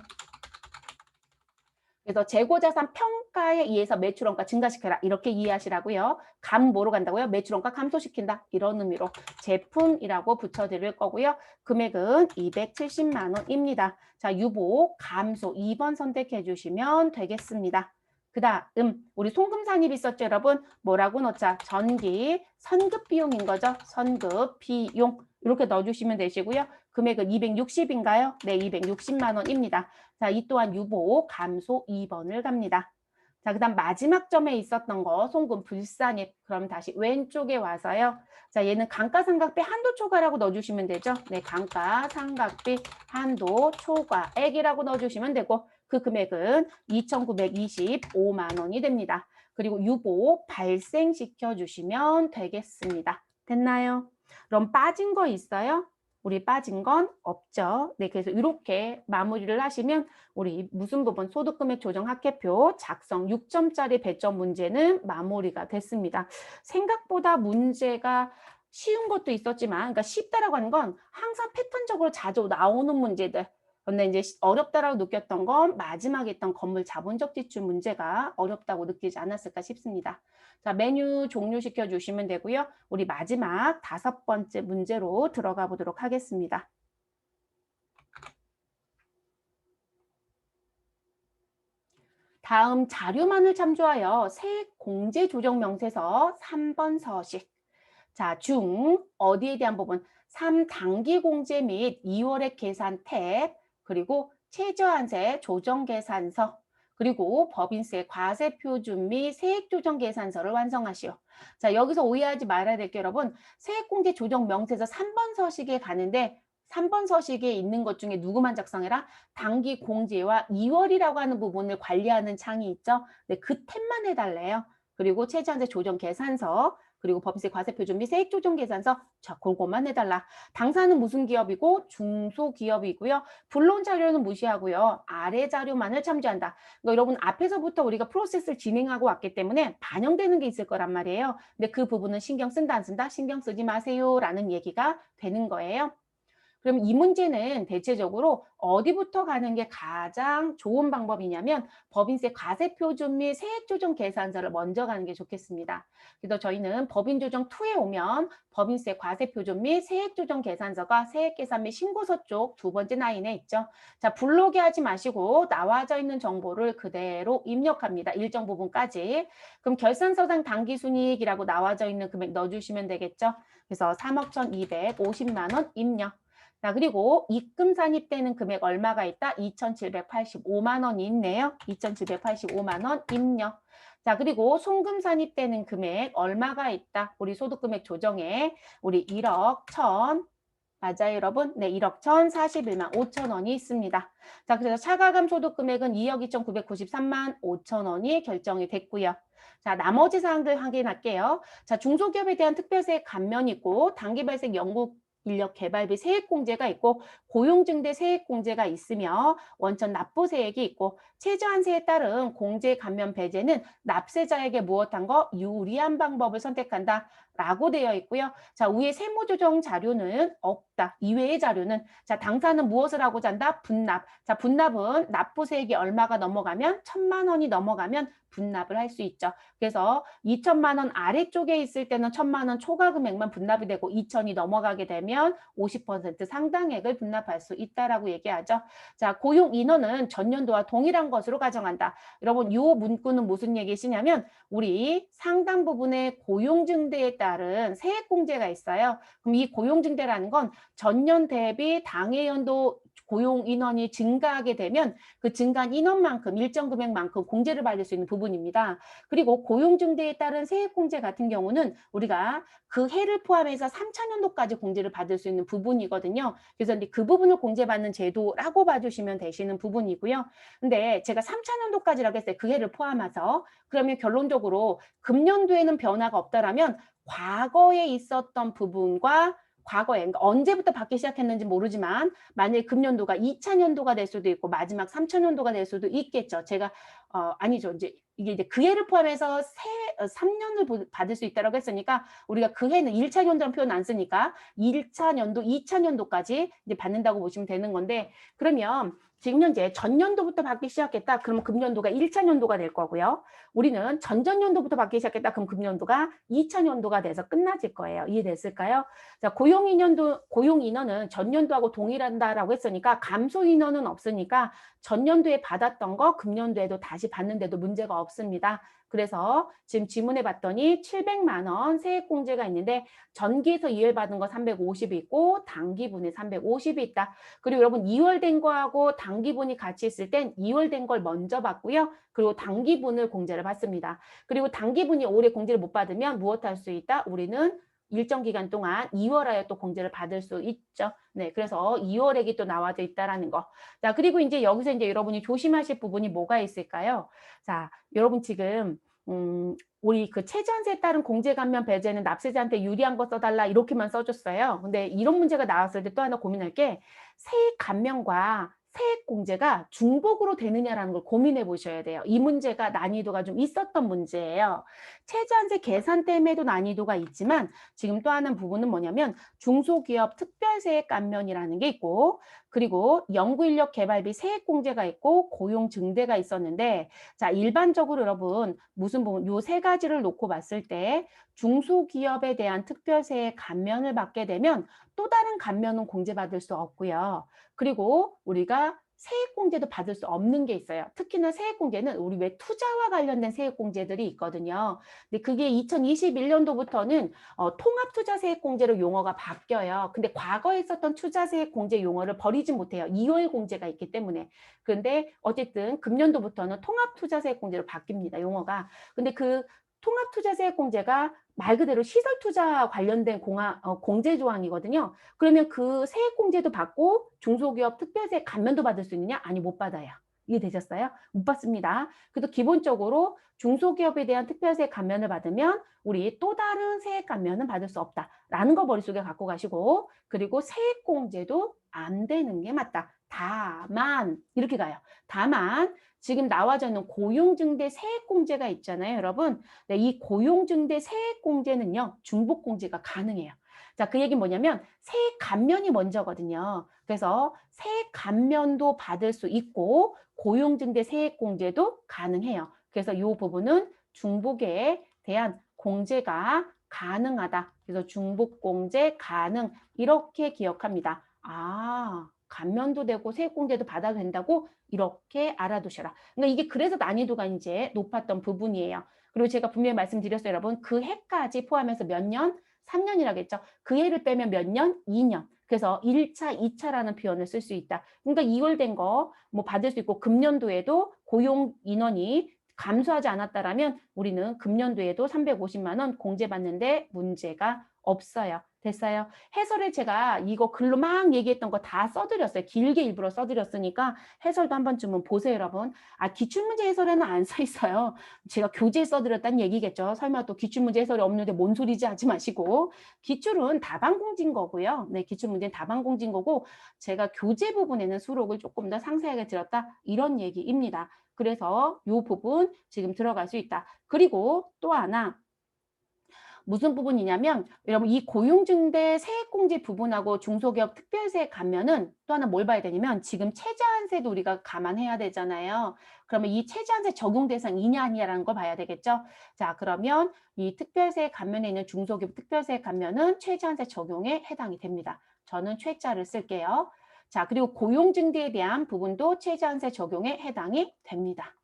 A: 그래서 재고자산 평가에 의해서 매출원가 증가시켜라. 이렇게 이해하시라고요. 감 뭐로 간다고요? 매출원가 감소시킨다. 이런 의미로 제품이라고 붙여드릴 거고요. 금액은 270만 원입니다. 자, 유보 감소 2번 선택해 주시면 되겠습니다. 그 다음 우리 송금 산입 있었죠, 여러분? 뭐라고 넣자? 전기 선급 비용인 거죠. 선급 비용. 이렇게 넣어주시면 되시고요. 금액은 260인가요? 네, 260만 원입니다. 자, 이 또한 유보 감소 2번을 갑니다. 자, 그 다음 마지막 점에 있었던 거 송금 불산입. 그럼 다시 왼쪽에 와서요. 자, 얘는 감가상각비 한도 초과라고 넣어주시면 되죠. 네, 감가상각비 한도 초과액이라고 넣어주시면 되고 그 금액은 2,925만 원이 됩니다. 그리고 유보 발생시켜 주시면 되겠습니다. 됐나요? 그럼 빠진 거 있어요? 우리 빠진 건 없죠. 네, 그래서 이렇게 마무리를 하시면 우리 무슨 부분 소득금액 조정 합계표 작성 6점짜리 배점 문제는 마무리가 됐습니다. 생각보다 문제가 쉬운 것도 있었지만, 그러니까 쉽다라고 하는 건 항상 패턴적으로 자주 나오는 문제들. 근데 이제 어렵다라고 느꼈던 건 마지막에 있던 건물 자본적 지출 문제가 어렵다고 느끼지 않았을까 싶습니다. 자, 메뉴 종료시켜 주시면 되고요. 우리 마지막 5번째 문제로 들어가 보도록 하겠습니다. 다음 자료만을 참조하여 세액 공제 조정 명세서 3번 서식. 자, 중 어디에 대한 부분? 3. 당기 공제 및 2월액 계산 탭, 그리고 최저한세 조정 계산서, 그리고 법인세 과세 표준 및 세액 조정 계산서를 완성하시오. 자, 여기서 오해하지 말아야 될 게 여러분, 세액공제 조정 명세서 3번 서식에 가는데 3번 서식에 있는 것 중에 누구만 작성해라? 당기 공제와 2월이라고 하는 부분을 관리하는 창이 있죠. 네, 그 탭만 해달래요. 그리고 최저한제 조정 계산서, 그리고 법인세 과세표준 및 세액 조정 계산서, 자, 그거만 해달라. 당사는 무슨 기업이고 중소기업이고요. 본론 자료는 무시하고요. 아래 자료만을 참조한다. 그러니까 여러분 앞에서부터 우리가 프로세스를 진행하고 왔기 때문에 반영되는 게 있을 거란 말이에요. 근데 그 부분은 신경 쓴다 안 쓴다? 신경 쓰지 마세요라는 얘기가 되는 거예요. 그럼 이 문제는 대체적으로 어디부터 가는 게 가장 좋은 방법이냐면 법인세 과세표준 및 세액조정 계산서를 먼저 가는 게 좋겠습니다. 그래서 저희는 법인조정2에 오면 법인세 과세표준 및 세액조정 계산서가 세액계산 및 신고서 쪽 두 번째 라인에 있죠. 자, 불러오게 하지 마시고 나와져 있는 정보를 그대로 입력합니다. 일정 부분까지. 그럼 결산서상 당기순이익이라고 나와져 있는 금액 넣어주시면 되겠죠. 그래서 3억 1,250만 원 입력. 자, 그리고 입금 산입되는 금액 얼마가 있다? 2,785만 원이 있네요. 2,785만 원 입력. 자, 그리고 송금 산입되는 금액 얼마가 있다? 우리 소득금액 조정에 우리 1억 1,000 맞아요, 여러분? 네, 1억 1,041만 5천 원이 있습니다. 자, 그래서 차가감 소득금액은 2억 2,993만 5천 원이 결정이 됐고요. 자, 나머지 사항들 확인할게요. 자, 중소기업에 대한 특별세 감면이 있고 단기발생 연구 인력 개발비 세액공제가 있고 고용증대 세액공제가 있으며 원천 납부세액이 있고 최저한세에 따른 공제 감면 배제는 납세자에게 무엇한 거 유리한 방법을 선택한다 라고 되어 있고요. 자, 위에 세무조정 자료는 없다. 이외의 자료는 자, 당사는 무엇을 하고자 한다? 분납. 자, 분납은 납부세액이 얼마가 넘어가면 1,000만 원이 넘어가면 분납을 할 수 있죠. 그래서 2천만 원 아래쪽에 있을 때는 1,000만 원 초과 금액만 분납이 되고 2천이 넘어가게 되면 50% 상당액을 분납할 수 있다라고 얘기하죠. 자, 고용 인원은 전년도와 동일한 것으로 가정한다. 여러분, 이 문구는 무슨 얘기시냐면 우리 상당 부분의 고용 증대에 따른 세액 공제가 있어요. 그럼 이 고용 증대라는 건 전년 대비 당해 연도 고용 인원이 증가하게 되면 그 증가한 인원만큼 일정 금액만큼 공제를 받을 수 있는 부분입니다. 그리고 고용 증대에 따른 세액 공제 같은 경우는 우리가 그 해를 포함해서 3차년도까지 공제를 받을 수 있는 부분이거든요. 그래서 이제 그 부분을 공제받는 제도라고 봐주시면 되시는 부분이고요. 근데 제가 3차년도까지라고 했어요. 그 해를 포함해서. 그러면 결론적으로 금년도에는 변화가 없다라면 과거에 있었던 부분과 과거에 그러니까 언제부터 받기 시작했는지 모르지만 만약에 금년도가 2차년도가 될 수도 있고 마지막 3차년도가 될 수도 있겠죠. 제가 아니죠. 이제 이게 이제 그 해를 포함해서 3년을 받을 수 있다고 했으니까 우리가 그 해는 1차년도라는 표현 안 쓰니까 1차년도, 2차년도까지 이제 받는다고 보시면 되는 건데 그러면 지금 현재 전년도부터 받기 시작했다. 그러면 금년도가 1차년도가 될 거고요. 우리는 전전년도부터 받기 시작했다. 그럼 금년도가 2차년도가 돼서 끝나질 거예요. 이해됐을까요? 자, 고용 인원은 전년도하고 동일한다라고 했으니까 감소 인원은 없으니까 전년도에 받았던 거 금년도에도 다시 받는데도 문제가 없습니다. 그래서 지금 지문해 봤더니 700만 원 세액공제가 있는데 전기에서 2월 받은 거 350이 있고 단기분에 350이 있다. 그리고 여러분 2월 된 거하고 단기분이 같이 있을 땐 2월 된 걸 먼저 받고요. 그리고 단기분을 공제를 받습니다. 그리고 단기분이 올해 공제를 못 받으면 무엇할 수 있다? 우리는 일정 기간 동안 2월하에 또 공제를 받을 수 있죠. 네, 그래서 2월액이 또 나와져 있다라는 거. 자, 그리고 이제 여기서 이제 여러분이 조심하실 부분이 뭐가 있을까요? 자, 여러분 지금 우리 그 최저한세에 따른 공제 감면 배제는 납세자한테 유리한 거 써달라 이렇게만 써줬어요. 근데 이런 문제가 나왔을 때 또 하나 고민할 게 세액 감면과 세액 공제가 중복으로 되느냐라는 걸 고민해 보셔야 돼요. 이 문제가 난이도가 좀 있었던 문제예요. 최저한세 계산 때문에도 난이도가 있지만 지금 또 하나 부분은 뭐냐면 중소기업 특별세액 감면이라는 게 있고 그리고 연구인력 개발비 세액 공제가 있고 고용 증대가 있었는데 자 일반적으로 여러분 무슨 부분 요 세 가지를 놓고 봤을 때 중소기업에 대한 특별세액 감면을 받게 되면 또 다른 감면은 공제받을 수 없고요. 그리고 우리가 세액공제도 받을 수 없는 게 있어요. 특히나 세액공제는 우리 왜 투자와 관련된 세액공제들이 있거든요. 근데 그게 2021년도부터는 통합투자세액공제로 용어가 바뀌어요. 근데 과거에 있었던 투자세액공제 용어를 버리지 못해요. 2월 공제가 있기 때문에. 그런데 어쨌든 금년도부터는 통합투자세액공제로 바뀝니다. 용어가. 근데 그 통합투자세액공제가 말 그대로 시설 투자 관련된 공제 조항이거든요. 그러면 그 세액 공제도 받고 중소기업 특별세 감면도 받을 수 있느냐? 아니, 못 받아요. 이해되셨어요? 못 받습니다. 그래서 기본적으로 중소기업에 대한 특별세 감면을 받으면 우리 또 다른 세액 감면은 받을 수 없다라는 거 머릿속에 갖고 가시고, 그리고 세액 공제도 안 되는 게 맞다. 다만 이렇게 가요. 다만 지금 나와져 있는 고용증대 세액공제가 있잖아요, 여러분. 네, 이 고용증대 세액공제는요, 중복공제가 가능해요. 자, 그 얘기는 뭐냐면 세액 감면이 먼저거든요. 그래서 세액 감면도 받을 수 있고 고용증대 세액공제도 가능해요. 그래서 이 부분은 중복에 대한 공제가 가능하다. 그래서 중복공제 가능 이렇게 기억합니다. 아, 감면도 되고 세액공제도 받아도 된다고 이렇게 알아두셔라. 그러니까 이게 그래서 난이도가 이제 높았던 부분이에요. 그리고 제가 분명히 말씀드렸어요, 여러분. 그 해까지 포함해서 몇 년? 3년이라고 했죠. 그 해를 빼면 몇 년? 2년. 그래서 1차, 2차라는 표현을 쓸 수 있다. 그러니까 2월 된 거 뭐 받을 수 있고 금년도에도 고용 인원이 감소하지 않았다라면 우리는 금년도에도 350만 원 공제받는데 문제가 없어요. 됐어요? 해설에 제가 이거 글로 막 얘기했던 거 다 써드렸어요. 길게 일부러 써드렸으니까 해설도 한 번쯤은 보세요, 여러분. 아, 기출문제 해설에는 안 써 있어요. 제가 교재에 써드렸다는 얘기겠죠. 설마 또 기출문제 해설이 없는데 뭔 소리지 하지 마시고. 기출은 답안공지인 거고요. 네, 기출문제는 답안공지인 거고 제가 교재 부분에는 수록을 조금 더 상세하게 드렸다. 이런 얘기입니다. 그래서 이 부분 지금 들어갈 수 있다. 그리고 또 하나 무슨 부분이냐면 여러분 이 고용증대 세액공제 부분하고 중소기업 특별세 감면은 또 하나 뭘 봐야 되냐면 지금 최저한세도 우리가 감안해야 되잖아요. 그러면 이 최저한세 적용 대상이냐 아니냐라는 걸 봐야 되겠죠. 자, 그러면 이 특별세 감면에 있는 중소기업 특별세 감면은 최저한세 적용에 해당이 됩니다. 저는 최자를 쓸게요. 자, 그리고 고용증대에 대한 부분도 최저한세 적용에 해당이 됩니다.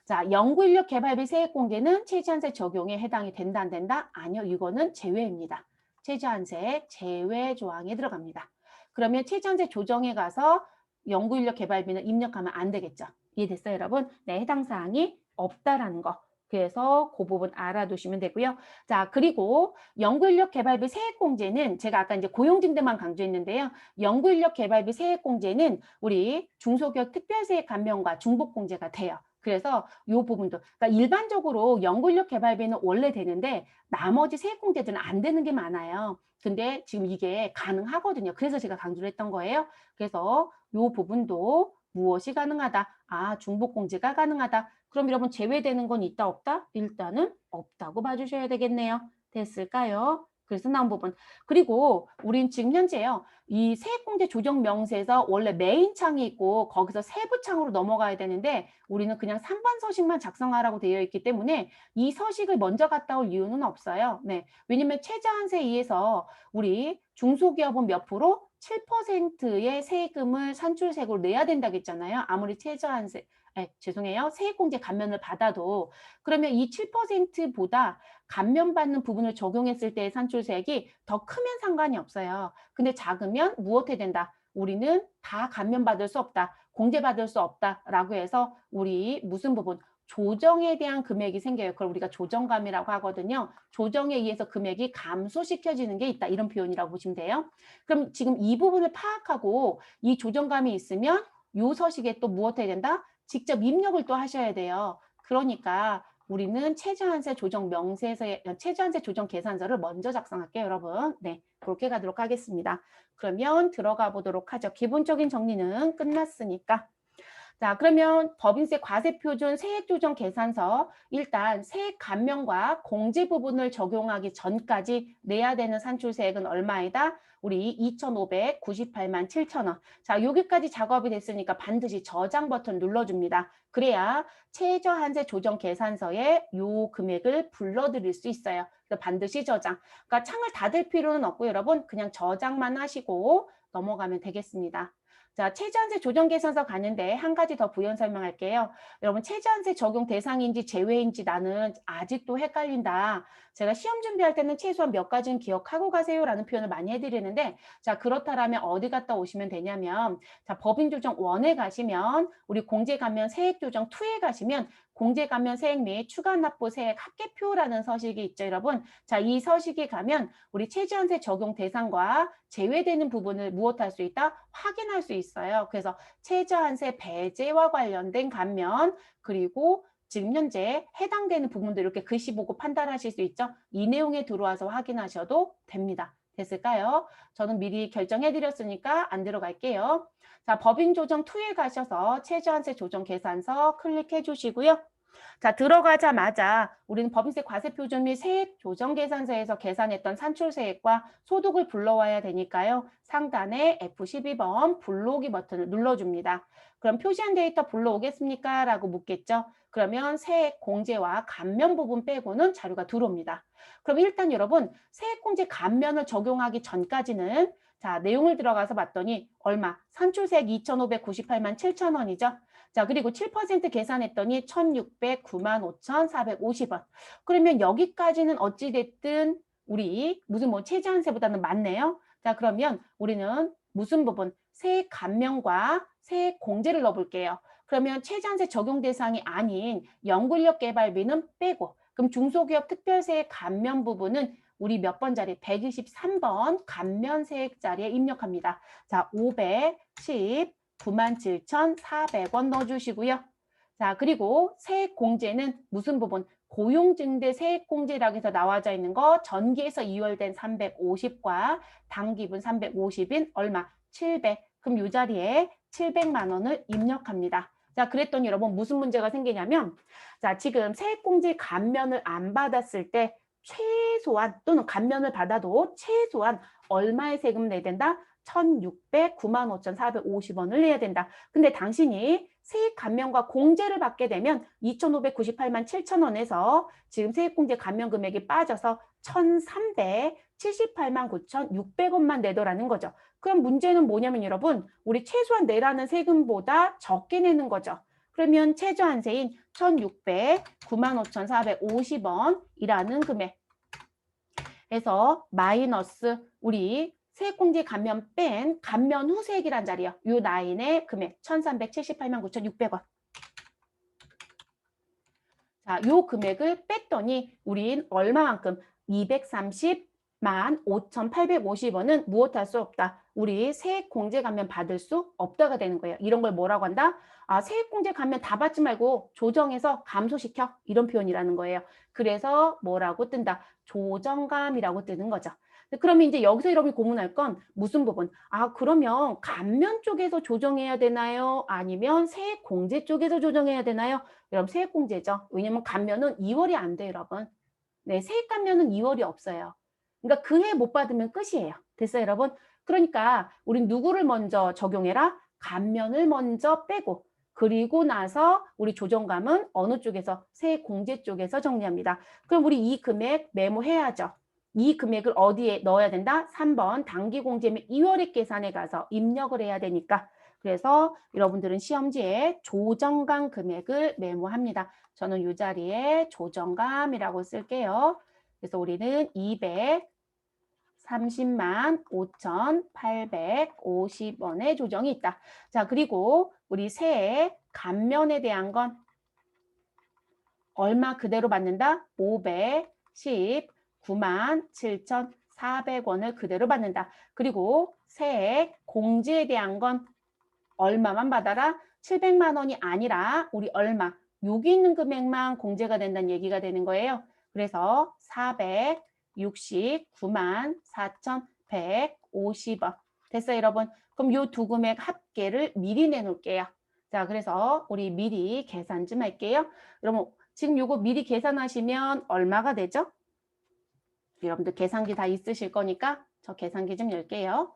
A: 자, 연구인력 개발비 세액공제는 최저한세 적용에 해당이 된다, 안 된다? 아니요, 이거는 제외입니다. 최저한세 제외 조항에 들어갑니다. 그러면 최저한세 조정에 가서 연구인력 개발비는 입력하면 안 되겠죠. 이해됐어요, 여러분? 네, 해당 사항이 없다라는 거. 그래서 그 부분 알아두시면 되고요. 자, 그리고 연구인력 개발비 세액공제는 제가 아까 이제 고용증대만 강조했는데요. 연구인력 개발비 세액공제는 우리 중소기업 특별세액 감면과 중복공제가 돼요. 그래서 이 부분도 그러니까 일반적으로 연구인력 개발비는 원래 되는데 나머지 세액공제들은 안 되는 게 많아요. 근데 지금 이게 가능하거든요. 그래서 제가 강조를 했던 거예요. 그래서 이 부분도 무엇이 가능하다? 아, 중복공제가 가능하다. 그럼 여러분 제외되는 건 있다 없다? 일단은 없다고 봐주셔야 되겠네요. 됐을까요? 그래서 나온 부분. 그리고 우린 지금 현재요. 이 세액공제 조정 명세에서 원래 메인 창이 있고 거기서 세부 창으로 넘어가야 되는데 우리는 그냥 3번 서식만 작성하라고 되어 있기 때문에 이 서식을 먼저 갔다 올 이유는 없어요. 네. 왜냐면 최저한세에 의해서 우리 중소기업은 몇 프로? 7%의 세금을 산출세금으로 내야 된다고 했잖아요. 아무리 최저한세, 죄송해요. 세액공제 감면을 받아도 그러면 이 7%보다 감면받는 부분을 적용했을 때의 산출세액이 더 크면 상관이 없어요. 근데 작으면 무엇해야 된다? 우리는 다 감면받을 수 없다. 공제받을 수 없다라고 해서 우리 무슨 부분? 조정에 대한 금액이 생겨요. 그걸 우리가 조정감이라고 하거든요. 조정에 의해서 금액이 감소시켜지는 게 있다. 이런 표현이라고 보시면 돼요. 그럼 지금 이 부분을 파악하고 이 조정감이 있으면 요 서식에 또 무엇 해야 된다? 직접 입력을 또 하셔야 돼요. 그러니까 우리는 최저한세 조정 명세서의 최저한세 조정 계산서를 먼저 작성할게요, 여러분. 네, 그렇게 가도록 하겠습니다. 그러면 들어가 보도록 하죠. 기본적인 정리는 끝났으니까. 자, 그러면 법인세 과세표준 세액조정 계산서 일단 세액 감면과 공제 부분을 적용하기 전까지 내야 되는 산출세액은 얼마이다? 우리 2,598만 7천 원. 자, 여기까지 작업이 됐으니까 반드시 저장 버튼 눌러줍니다. 그래야 최저한세 조정 계산서에 요 금액을 불러드릴 수 있어요. 그래서 반드시 저장. 그러니까 창을 닫을 필요는 없고 여러분 그냥 저장만 하시고 넘어가면 되겠습니다. 자, 최저한세 조정 계산서 가는데 한 가지 더 부연 설명할게요. 여러분 최저한세 적용 대상인지 제외인지 나는 아직도 헷갈린다. 제가 시험 준비할 때는 최소한 몇 가지는 기억하고 가세요라는 표현을 많이 해드리는데 자, 그렇다라면 어디 갔다 오시면 되냐면 자, 법인조정 1에 가시면 우리 공제감면 세액조정 2에 가시면 공제 감면 세액 및 추가 납부 세액 합계표라는 서식이 있죠, 여러분. 자, 이 서식에 가면 우리 최저한세 적용 대상과 제외되는 부분을 무엇할 수 있다? 확인할 수 있어요. 그래서 최저한세 배제와 관련된 감면, 그리고 지금 현재 해당되는 부분들 이렇게 글씨 보고 판단하실 수 있죠? 이 내용에 들어와서 확인하셔도 됩니다. 됐을까요? 저는 미리 결정해 드렸으니까 안 들어갈게요. 자, 법인 조정 2에 가셔서 최저한세 조정 계산서 클릭해 주시고요. 자, 들어가자마자 우리는 법인세 과세표준 및 세액 조정 계산서에서 계산했던 산출세액과 소득을 불러와야 되니까요. 상단에 F12번 불러오기 버튼을 눌러줍니다. 그럼 표시한 데이터 불러오겠습니까? 라고 묻겠죠. 그러면 세액 공제와 감면 부분 빼고는 자료가 들어옵니다. 그럼 일단 여러분 세액 공제 감면을 적용하기 전까지는 자, 내용을 들어가서 봤더니 얼마? 산출세액 2,598만 7천 원이죠. 자, 그리고 7% 계산했더니 1,609만 5,450원. 그러면 여기까지는 어찌됐든 우리 무슨 뭐 최저한세보다는 많네요. 자, 그러면 우리는 무슨 부분? 세액 감면과 세액 공제를 넣어볼게요. 그러면 최저한세 적용 대상이 아닌 연구인력 개발비는 빼고 그럼 중소기업 특별세액 감면 부분은 우리 몇 번 자리? 123번 감면세액 자리에 입력합니다. 자, 519만 7,400원 넣어주시고요. 자, 그리고 세액공제는 무슨 부분? 고용증대 세액공제라고 해서 나와져 있는 거 전기에서 2월 된 350과 단기분 350인 얼마? 700. 그럼 이 자리에 700만 원을 입력합니다. 자, 그랬더니 여러분 무슨 문제가 생기냐면 자, 지금 세액공제 감면을 안 받았을 때 최소한 또는 감면을 받아도 최소한 얼마의 세금을 내야 된다? 1,609만 5,450원을 내야 된다. 근데 당신이 세액 감면과 공제를 받게 되면 2,598만 7천 원에서 지금 세액공제 감면 금액이 빠져서 1,378만 9,600원만 내더라는 거죠. 그럼 문제는 뭐냐면 여러분 우리 최소한 내라는 세금보다 적게 내는 거죠. 그러면 최저한세인 1,609만 5,450원이라는 금액에서 마이너스 우리 세액공제 감면 뺀 감면 후 세액이란 자리요. 요 라인의 금액 1,378만 9,600원. 자, 요 금액을 뺐더니 우린 얼마만큼 230만 5,850원은 무엇할 수 없다. 우리 세액공제 감면 받을 수 없다가 되는 거예요. 이런 걸 뭐라고 한다? 아, 세액공제 감면 다 받지 말고 조정해서 감소시켜. 이런 표현이라는 거예요. 그래서 뭐라고 뜬다? 조정감이라고 뜨는 거죠. 그러면 이제 여기서 여러분이 고민할 건 무슨 부분? 아, 그러면 감면 쪽에서 조정해야 되나요? 아니면 세액공제 쪽에서 조정해야 되나요? 여러분 세액공제죠. 왜냐면 감면은 2월이 안 돼요, 여러분. 네, 세액 감면은 2월이 없어요. 그러니까 그 해 못 받으면 끝이에요. 됐어요, 여러분? 그러니까 우린 누구를 먼저 적용해라? 감면을 먼저 빼고 그리고 나서 우리 조정감은 어느 쪽에서? 세액공제 쪽에서 정리합니다. 그럼 우리 이 금액 메모해야죠. 이 금액을 어디에 넣어야 된다? 3번 단기공제 및 2월액 계산에 가서 입력을 해야 되니까 그래서 여러분들은 시험지에 조정감 금액을 메모합니다. 저는 이 자리에 조정감이라고 쓸게요. 그래서 우리는 230만 5,850원의 조정이 있다. 자, 그리고 우리 세액 감면에 대한 건 얼마 그대로 받는다? 519만 7,400원을 그대로 받는다. 그리고 세액 공제에 대한 건 얼마만 받아라? 700만 원이 아니라 우리 얼마? 여기 있는 금액만 공제가 된다는 얘기가 되는 거예요. 그래서 469만 4,150원. 됐어요, 여러분? 그럼 이 두 금액 합계를 미리 내놓을게요. 자, 그래서 우리 미리 계산 좀 할게요. 그러면 지금 요거 미리 계산하시면 얼마가 되죠? 여러분들 계산기 다 있으실 거니까 저 계산기 좀 열게요.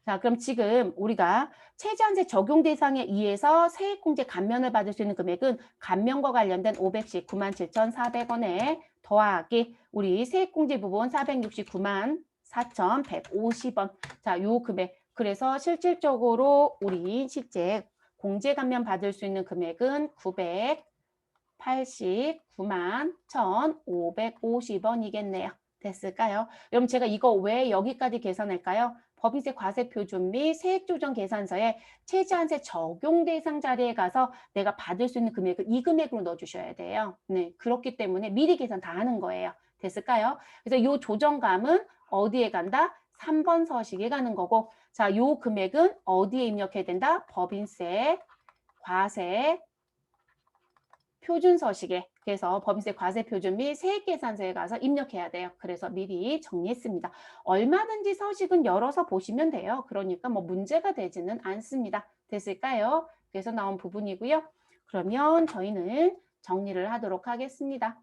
A: 자, 그럼 지금 우리가 최저한세 적용 대상에 의해서 세액공제 감면을 받을 수 있는 금액은 감면과 관련된 519만 7,400원에 더하기 우리 세액공제 부분 469만 4,150원. 자, 요 금액. 그래서 실질적으로 우리 실제 공제 감면 받을 수 있는 금액은 989만 1,550원이겠네요. 됐을까요? 그럼 제가 이거 왜 여기까지 계산할까요? 법인세 과세표준 및 세액조정 계산서에 최저한세 적용 대상 자리에 가서 내가 받을 수 있는 금액을 이 금액으로 넣어주셔야 돼요. 네, 그렇기 때문에 미리 계산 다 하는 거예요. 됐을까요? 그래서 이 조정감은 어디에 간다? 3번 서식에 가는 거고, 자, 이 금액은 어디에 입력해야 된다? 법인세, 과세, 표준 서식에, 그래서 법인세 과세 표준 및 세액계산서에 가서 입력해야 돼요. 그래서 미리 정리했습니다. 얼마든지 서식은 열어서 보시면 돼요. 그러니까 뭐 문제가 되지는 않습니다. 됐을까요? 그래서 나온 부분이고요. 그러면 저희는 정리를 하도록 하겠습니다.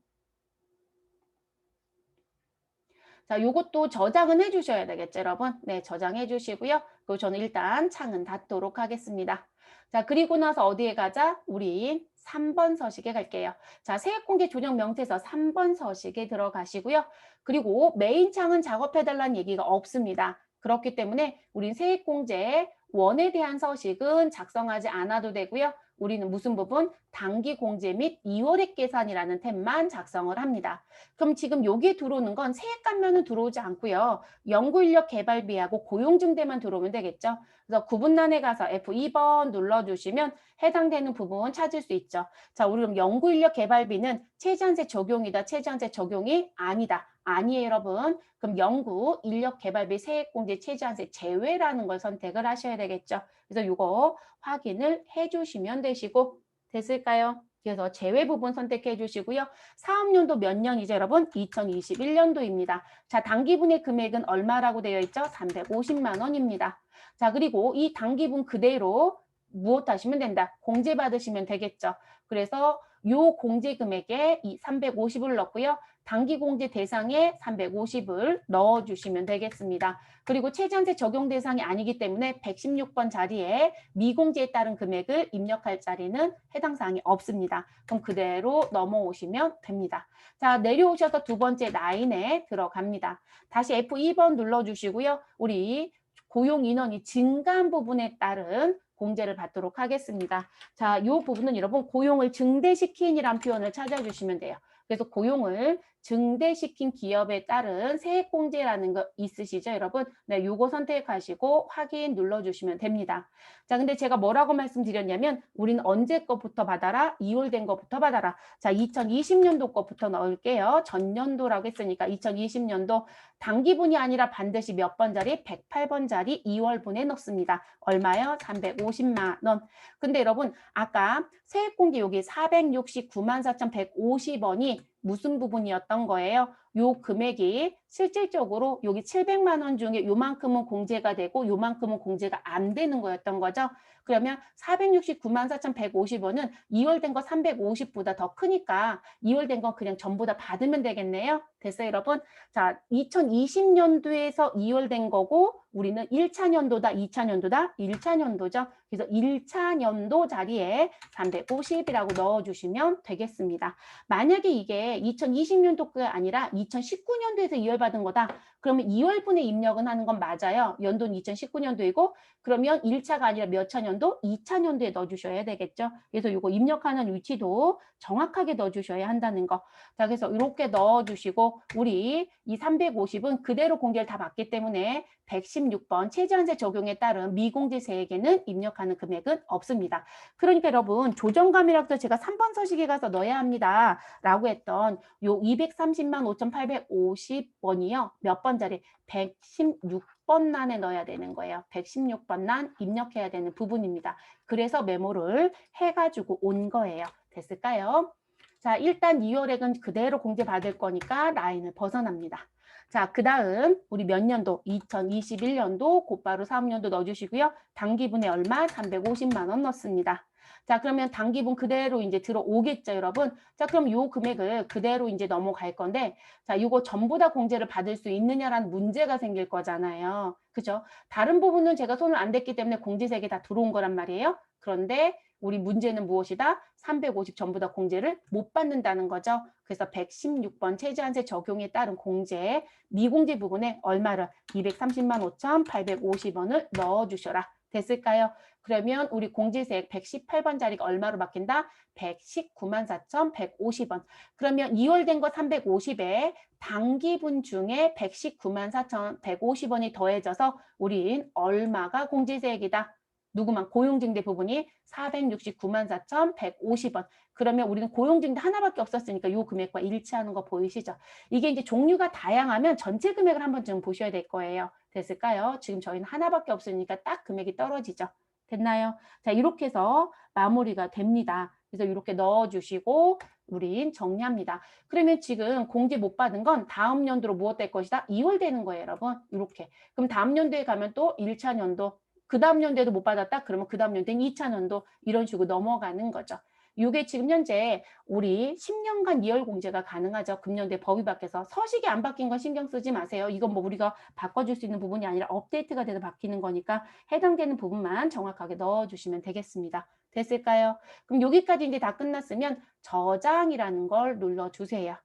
A: 자, 요것도 저장은 해주셔야 되겠죠, 여러분? 네, 저장해 주시고요. 그리고 저는 일단 창은 닫도록 하겠습니다. 자, 그리고 나서 어디에 가자? 우리 3번 서식에 갈게요. 자, 세액공개 조정 명세서 3번 서식에 들어가시고요. 그리고 메인 창은 작업해달라는 얘기가 없습니다. 그렇기 때문에 우린 세액공제 원에 대한 서식은 작성하지 않아도 되고요. 우리는 무슨 부분? 당기 공제 및 2월액 계산이라는 템만 작성을 합니다. 그럼 지금 여기에 들어오는 건 세액 감면은 들어오지 않고요. 연구인력 개발비하고 고용증대만 들어오면 되겠죠. 그래서 구분란에 가서 F2번 눌러주시면 해당되는 부분 찾을 수 있죠. 자, 우리 그럼 연구인력 개발비는 최저한세 적용이다, 최저한세 적용이 아니다. 아니에요, 여러분. 그럼 연구, 인력 개발비, 세액공제, 최저한세 제외라는 걸 선택을 하셔야 되겠죠. 그래서 이거 확인을 해주시면 되시고, 됐을까요? 그래서 제외 부분 선택해 주시고요. 사업연도 몇 년이죠, 여러분? 2021년도입니다. 자, 당기분의 금액은 얼마라고 되어 있죠? 350만 원입니다. 자, 그리고 이 당기분 그대로 무엇 하시면 된다? 공제 받으시면 되겠죠. 그래서 요 공제 금액에 이 350을 넣고요. 단기 공제 대상에 350을 넣어주시면 되겠습니다. 그리고 최저한세 적용 대상이 아니기 때문에 116번 자리에 미공제에 따른 금액을 입력할 자리는 해당 사항이 없습니다. 그럼 그대로 넘어오시면 됩니다. 자, 내려오셔서 두 번째 라인에 들어갑니다. 다시 F2번 눌러주시고요. 우리 고용 인원이 증가한 부분에 따른 공제를 받도록 하겠습니다. 자, 이 부분은 여러분 고용을 증대시킨이란 표현을 찾아주시면 돼요. 그래서 고용을 증대시킨 기업에 따른 세액공제라는 거 있으시죠, 여러분? 네, 요거 선택하시고 확인 눌러주시면 됩니다. 자, 근데 제가 뭐라고 말씀드렸냐면 우리는 언제 거부터 받아라? 2월 된 거부터 받아라. 자, 2020년도 거부터 넣을게요. 전년도라고 했으니까 2020년도 단기분이 아니라 반드시 몇 번 자리? 108번 자리 2월분에 넣습니다. 얼마요? 350만 원. 근데 여러분 아까 세액공제 여기 469만 4,150원이 무슨 부분이었던 거예요? 요 금액이 실질적으로 여기 700만 원 중에 요만큼은 공제가 되고 요만큼은 공제가 안 되는 거였던 거죠. 그러면 469만 4,150원은 2월 된 거 350보다 더 크니까 2월 된 건 그냥 전부 다 받으면 되겠네요. 됐어요, 여러분? 자, 2020년도에서 2월 된 거고 우리는 1차 년도다, 2차 년도다, 1차 년도죠. 그래서 1차 연도 자리에 350이라고 넣어주시면 되겠습니다. 만약에 이게 2020년도가 아니라 2019년도에서 2월 받은 거다. 그러면 2월분에 입력은 하는 건 맞아요. 연도는 2019년도이고 그러면 1차가 아니라 몇 차 년도? 2차 년도에 넣어주셔야 되겠죠. 그래서 이거 입력하는 위치도 정확하게 넣어주셔야 한다는 거. 자, 그래서 이렇게 넣어주시고 우리 이 350은 그대로 공개를 다 받기 때문에 116번 최저한세 적용에 따른 미공제세액에는 입력하는 금액은 없습니다. 그러니까 여러분 조정감이라고 해서 제가 3번 서식에 가서 넣어야 합니다. 라고 했던 요 230만 5,850원이요. 몇 번짜리? 116번 난에 넣어야 되는 거예요. 116번 난 입력해야 되는 부분입니다. 그래서 메모를 해가지고 온 거예요. 됐을까요? 자, 일단 2월액은 그대로 공제받을 거니까 라인을 벗어납니다. 자, 그 다음 우리 몇 년도? 2021년도 곧바로 사업년도 넣어주시고요. 당기분에 얼마? 350만 원 넣습니다. 자, 그러면 당기분 그대로 이제 들어오겠죠, 여러분? 자, 그럼 요 금액을 그대로 이제 넘어갈 건데, 자, 요거 전부 다 공제를 받을 수 있느냐라는 문제가 생길 거잖아요. 그죠? 다른 부분은 제가 손을 안 댔기 때문에 공제세액이 다 들어온 거란 말이에요. 그런데 우리 문제는 무엇이다? 350 전부 다 공제를 못 받는다는 거죠. 그래서 116번 최저한세 적용에 따른 공제, 미공제 부분에 얼마를? 230만 5,850원을 넣어주셔라. 됐을까요? 그러면 우리 공제세액 118번짜리가 얼마로 바뀐다? 119만 4,150원. 그러면 2월 된 거 350에 당기분 중에 119만 4,150원이 더해져서 우린 얼마가 공제세액이다? 누구만 고용증대 부분이 469만 4,150원. 그러면 우리는 고용증대 하나밖에 없었으니까 이 금액과 일치하는 거 보이시죠? 이게 이제 종류가 다양하면 전체 금액을 한번 좀 보셔야 될 거예요. 됐을까요? 지금 저희는 하나밖에 없으니까 딱 금액이 떨어지죠. 됐나요? 자, 이렇게 해서 마무리가 됩니다. 그래서 이렇게 넣어주시고 우린 정리합니다. 그러면 지금 공제 못 받은 건 다음 연도로 무엇 될 것이다? 2월 되는 거예요, 여러분. 이렇게. 그럼 다음 연도에 가면 또 1차 연도, 그 다음 연도에도 못 받았다? 그러면 그 다음 연도엔 2차 연도 이런 식으로 넘어가는 거죠. 이게 지금 현재 우리 10년간 2월 공제가 가능하죠. 금년도에 법이 바뀌어서 서식이 안 바뀐 건 신경 쓰지 마세요. 이건 뭐 우리가 바꿔줄 수 있는 부분이 아니라 업데이트가 돼서 바뀌는 거니까 해당되는 부분만 정확하게 넣어주시면 되겠습니다. 됐을까요? 그럼 여기까지 이제 다 끝났으면 저장이라는 걸 눌러주세요.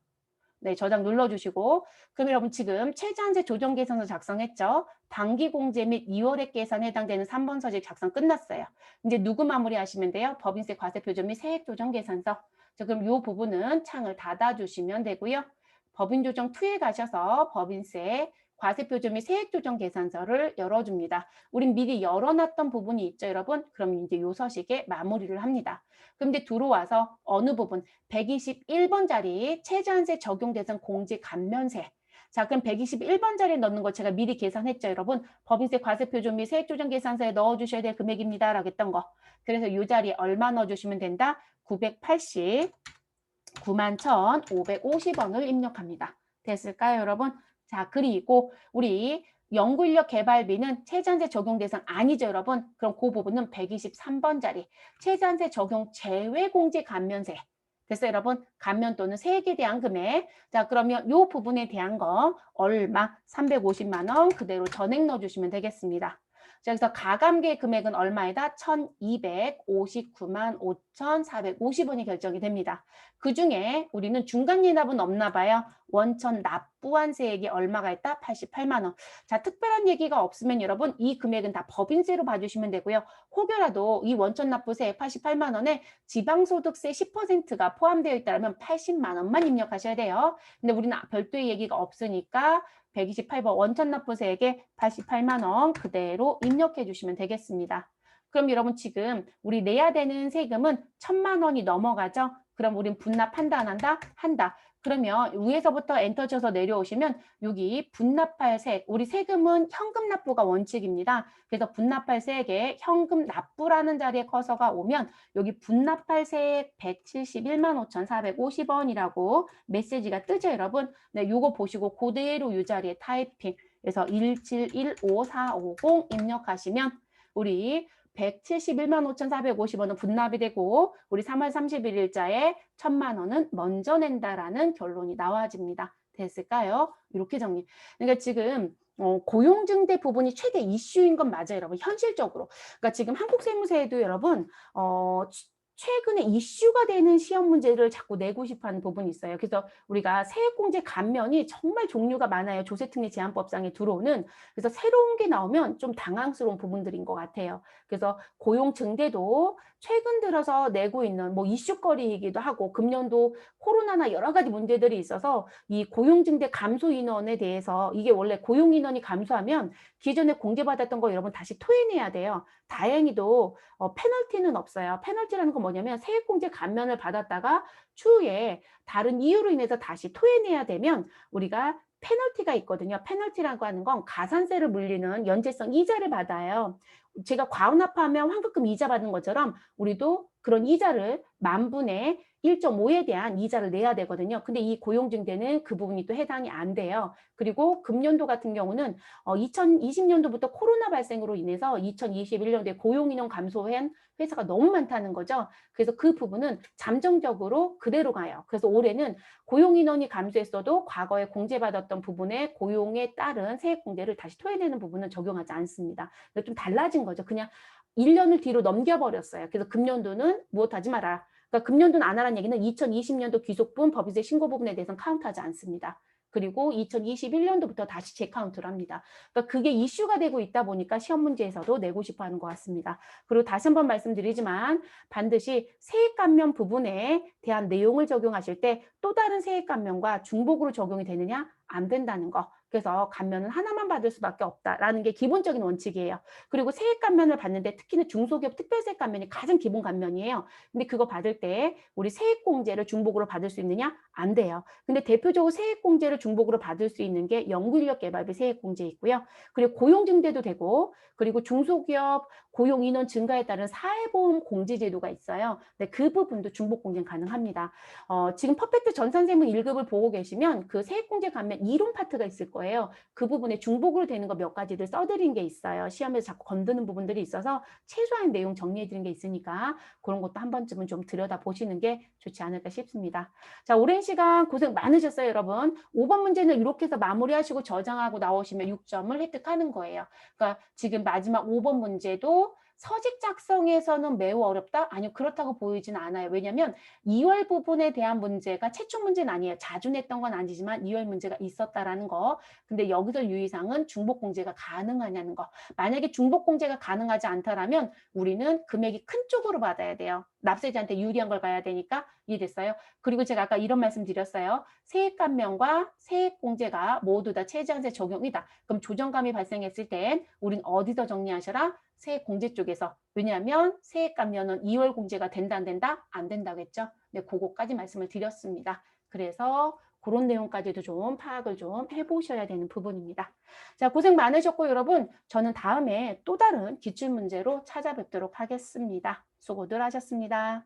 A: 네, 저장 눌러주시고 그럼 여러분 지금 최저한세 조정 계산서 작성했죠? 당기공제 및 2월액 계산에 해당되는 3번 서식 작성 끝났어요. 이제 누구 마무리하시면 돼요? 법인세 과세표준 및 세액조정 계산서. 자, 그럼 이 부분은 창을 닫아주시면 되고요. 법인조정 2에 가셔서 법인세 과세표준 및 세액조정 계산서를 열어줍니다. 우린 미리 열어놨던 부분이 있죠, 여러분? 그럼 이제 요 서식에 마무리를 합니다. 그럼 이제 들어와서 어느 부분? 121번짜리 최저한세 적용 대상 공제 감면세. 자, 그럼 121번짜리 넣는 거 제가 미리 계산했죠, 여러분? 법인세 과세표준 및 세액조정 계산서에 넣어주셔야 될 금액입니다. 라고 했던 거. 그래서 이 자리에 얼마 넣어주시면 된다? 989만 1,550원을 입력합니다. 됐을까요, 여러분? 자, 그리고 우리 연구인력 개발비는 최저한세 적용 대상 아니죠, 여러분? 그럼 그 부분은 123번짜리 최저한세 적용 제외 공제 감면세. 됐어요, 여러분? 감면 또는 세액에 대한 금액. 자, 그러면 이 부분에 대한 거 얼마? 350만 원 그대로 전액 넣어주시면 되겠습니다. 자, 그래서 가감계 금액은 얼마이다? 1,259만 5,450원이 결정이 됩니다. 그중에 우리는 중간예납은 없나 봐요. 원천 납부한 세액이 얼마가 있다? 88만 원. 자, 특별한 얘기가 없으면 여러분 이 금액은 다 법인세로 봐주시면 되고요. 혹여라도 이 원천 납부세 88만 원에 지방소득세 10%가 포함되어 있다면 80만 원만 입력하셔야 돼요. 근데 우리는 별도의 얘기가 없으니까 128번 원천 납부세액에 88만 원 그대로 입력해 주시면 되겠습니다. 그럼 여러분 지금 우리 내야 되는 세금은 1,000만 원이 넘어가죠? 그럼 우린 분납한다 안 한다? 한다. 그러면 위에서부터 엔터 쳐서 내려오시면 여기 분납할 세액, 우리 세금은 현금 납부가 원칙입니다. 그래서 분납할 세액에 현금 납부라는 자리에 커서가 오면 여기 분납할 세액 171만 5,450원이라고 메시지가 뜨죠, 여러분? 네, 요거 보시고 그대로 이 자리에 타이핑 그래서 1715450 입력하시면 우리 171만 5,450원은 분납이 되고 우리 3월 31일자에 1,000만 원은 먼저 낸다라는 결론이 나와집니다. 됐을까요? 이렇게 정리. 그러니까 지금 고용증대 부분이 최대 이슈인 건 맞아요, 여러분. 현실적으로. 그러니까 지금 한국세무사에도 여러분 최근에 이슈가 되는 시험 문제를 자꾸 내고 싶어하는 부분이 있어요. 그래서 우리가 세액공제 감면이 정말 종류가 많아요. 조세특례 제한법상에 들어오는. 그래서 새로운 게 나오면 좀 당황스러운 부분들인 것 같아요. 그래서 고용증대도 최근 들어서 내고 있는 뭐 이슈거리이기도 하고 금년도 코로나나 여러 가지 문제들이 있어서 이 고용증대 감소 인원에 대해서 이게 원래 고용 인원이 감소하면 기존에 공제받았던 거 여러분 다시 토해내야 돼요. 다행히도 페널티는 없어요. 페널티라는 건 뭐냐면 세액공제 감면을 받았다가 추후에 다른 이유로 인해서 다시 토해내야 되면 우리가 페널티가 있거든요. 페널티라고 하는 건 가산세를 물리는 연체성 이자를 받아요. 제가 과언납하면 환급금 이자 받는 것처럼 우리도 그런 이자를 만분의 1.5에 대한 이자를 내야 되거든요. 근데 이 고용증대는 그 부분이 또 해당이 안 돼요. 그리고 금년도 같은 경우는 2020년도부터 코로나 발생으로 인해서 2021년도에 고용인원 감소한 회사가 너무 많다는 거죠. 그래서 그 부분은 잠정적으로 그대로 가요. 그래서 올해는 고용인원이 감소했어도 과거에 공제받았던 부분에 고용에 따른 세액공제를 다시 토해내는 부분은 적용하지 않습니다. 좀 달라진 거죠. 그냥 1년을 뒤로 넘겨버렸어요. 그래서 금년도는 무엇하지 마라. 그러니까 금년도는 안 하라는 얘기는 2020년도 귀속분 법인세 신고 부분에 대해서는 카운트하지 않습니다. 그리고 2021년도부터 다시 재카운트를 합니다. 그러니까 그게 이슈가 되고 있다 보니까 시험 문제에서도 내고 싶어 하는 것 같습니다. 그리고 다시 한번 말씀드리지만 반드시 세액 감면 부분에 대한 내용을 적용하실 때 또 다른 세액 감면과 중복으로 적용이 되느냐? 안 된다는 거. 그래서 감면은 하나만 받을 수밖에 없다라는 게 기본적인 원칙이에요. 그리고 세액 감면을 받는데 특히나 중소기업 특별세액 감면이 가장 기본 감면이에요. 근데 그거 받을 때 우리 세액공제를 중복으로 받을 수 있느냐? 안 돼요. 근데 대표적으로 세액공제를 중복으로 받을 수 있는 게 연구인력개발비 세액공제 있고요. 그리고 고용증대도 되고, 그리고 중소기업 고용인원 증가에 따른 사회보험 공제제도가 있어요. 네, 그 부분도 중복공제는 가능합니다. 지금 퍼펙트 전산세무 1급을 보고 계시면 그 세액공제 감면 이론 파트가 있을 거예요. 그 부분에 중복으로 되는 거 몇 가지를 써드린 게 있어요. 시험에서 자꾸 건드는 부분들이 있어서 최소한 내용 정리해드린 게 있으니까 그런 것도 한 번쯤은 좀 들여다보시는 게 좋지 않을까 싶습니다. 자, 오랜 시간 고생 많으셨어요, 여러분. 5번 문제는 이렇게 해서 마무리하시고 저장하고 나오시면 6점을 획득하는 거예요. 그러니까 지금 마지막 5번 문제도 서식 작성에서는 매우 어렵다? 아니요, 그렇다고 보이진 않아요. 왜냐하면 2월 부분에 대한 문제가 최초 문제는 아니에요. 자주 냈던 건 아니지만 2월 문제가 있었다라는 거. 근데 여기서 유의사항은 중복 공제가 가능하냐는 거. 만약에 중복 공제가 가능하지 않다라면 우리는 금액이 큰 쪽으로 받아야 돼요. 납세자한테 유리한 걸 가야 되니까. 이해됐어요? 그리고 제가 아까 이런 말씀 드렸어요. 세액 감면과 세액 공제가 모두 다 최저한세 적용이다. 그럼 조정감이 발생했을 땐 우린 어디서 정리하셔라? 세액 공제 쪽에서. 왜냐하면 세액 감면은 2월 공제가 된다 안 된다? 안 된다고 했죠. 네, 그거까지 말씀을 드렸습니다. 그래서 그런 내용까지도 좀 파악을 좀 해보셔야 되는 부분입니다. 자, 고생 많으셨고 여러분, 저는 다음에 또 다른 기출문제로 찾아뵙도록 하겠습니다. 수고들 하셨습니다.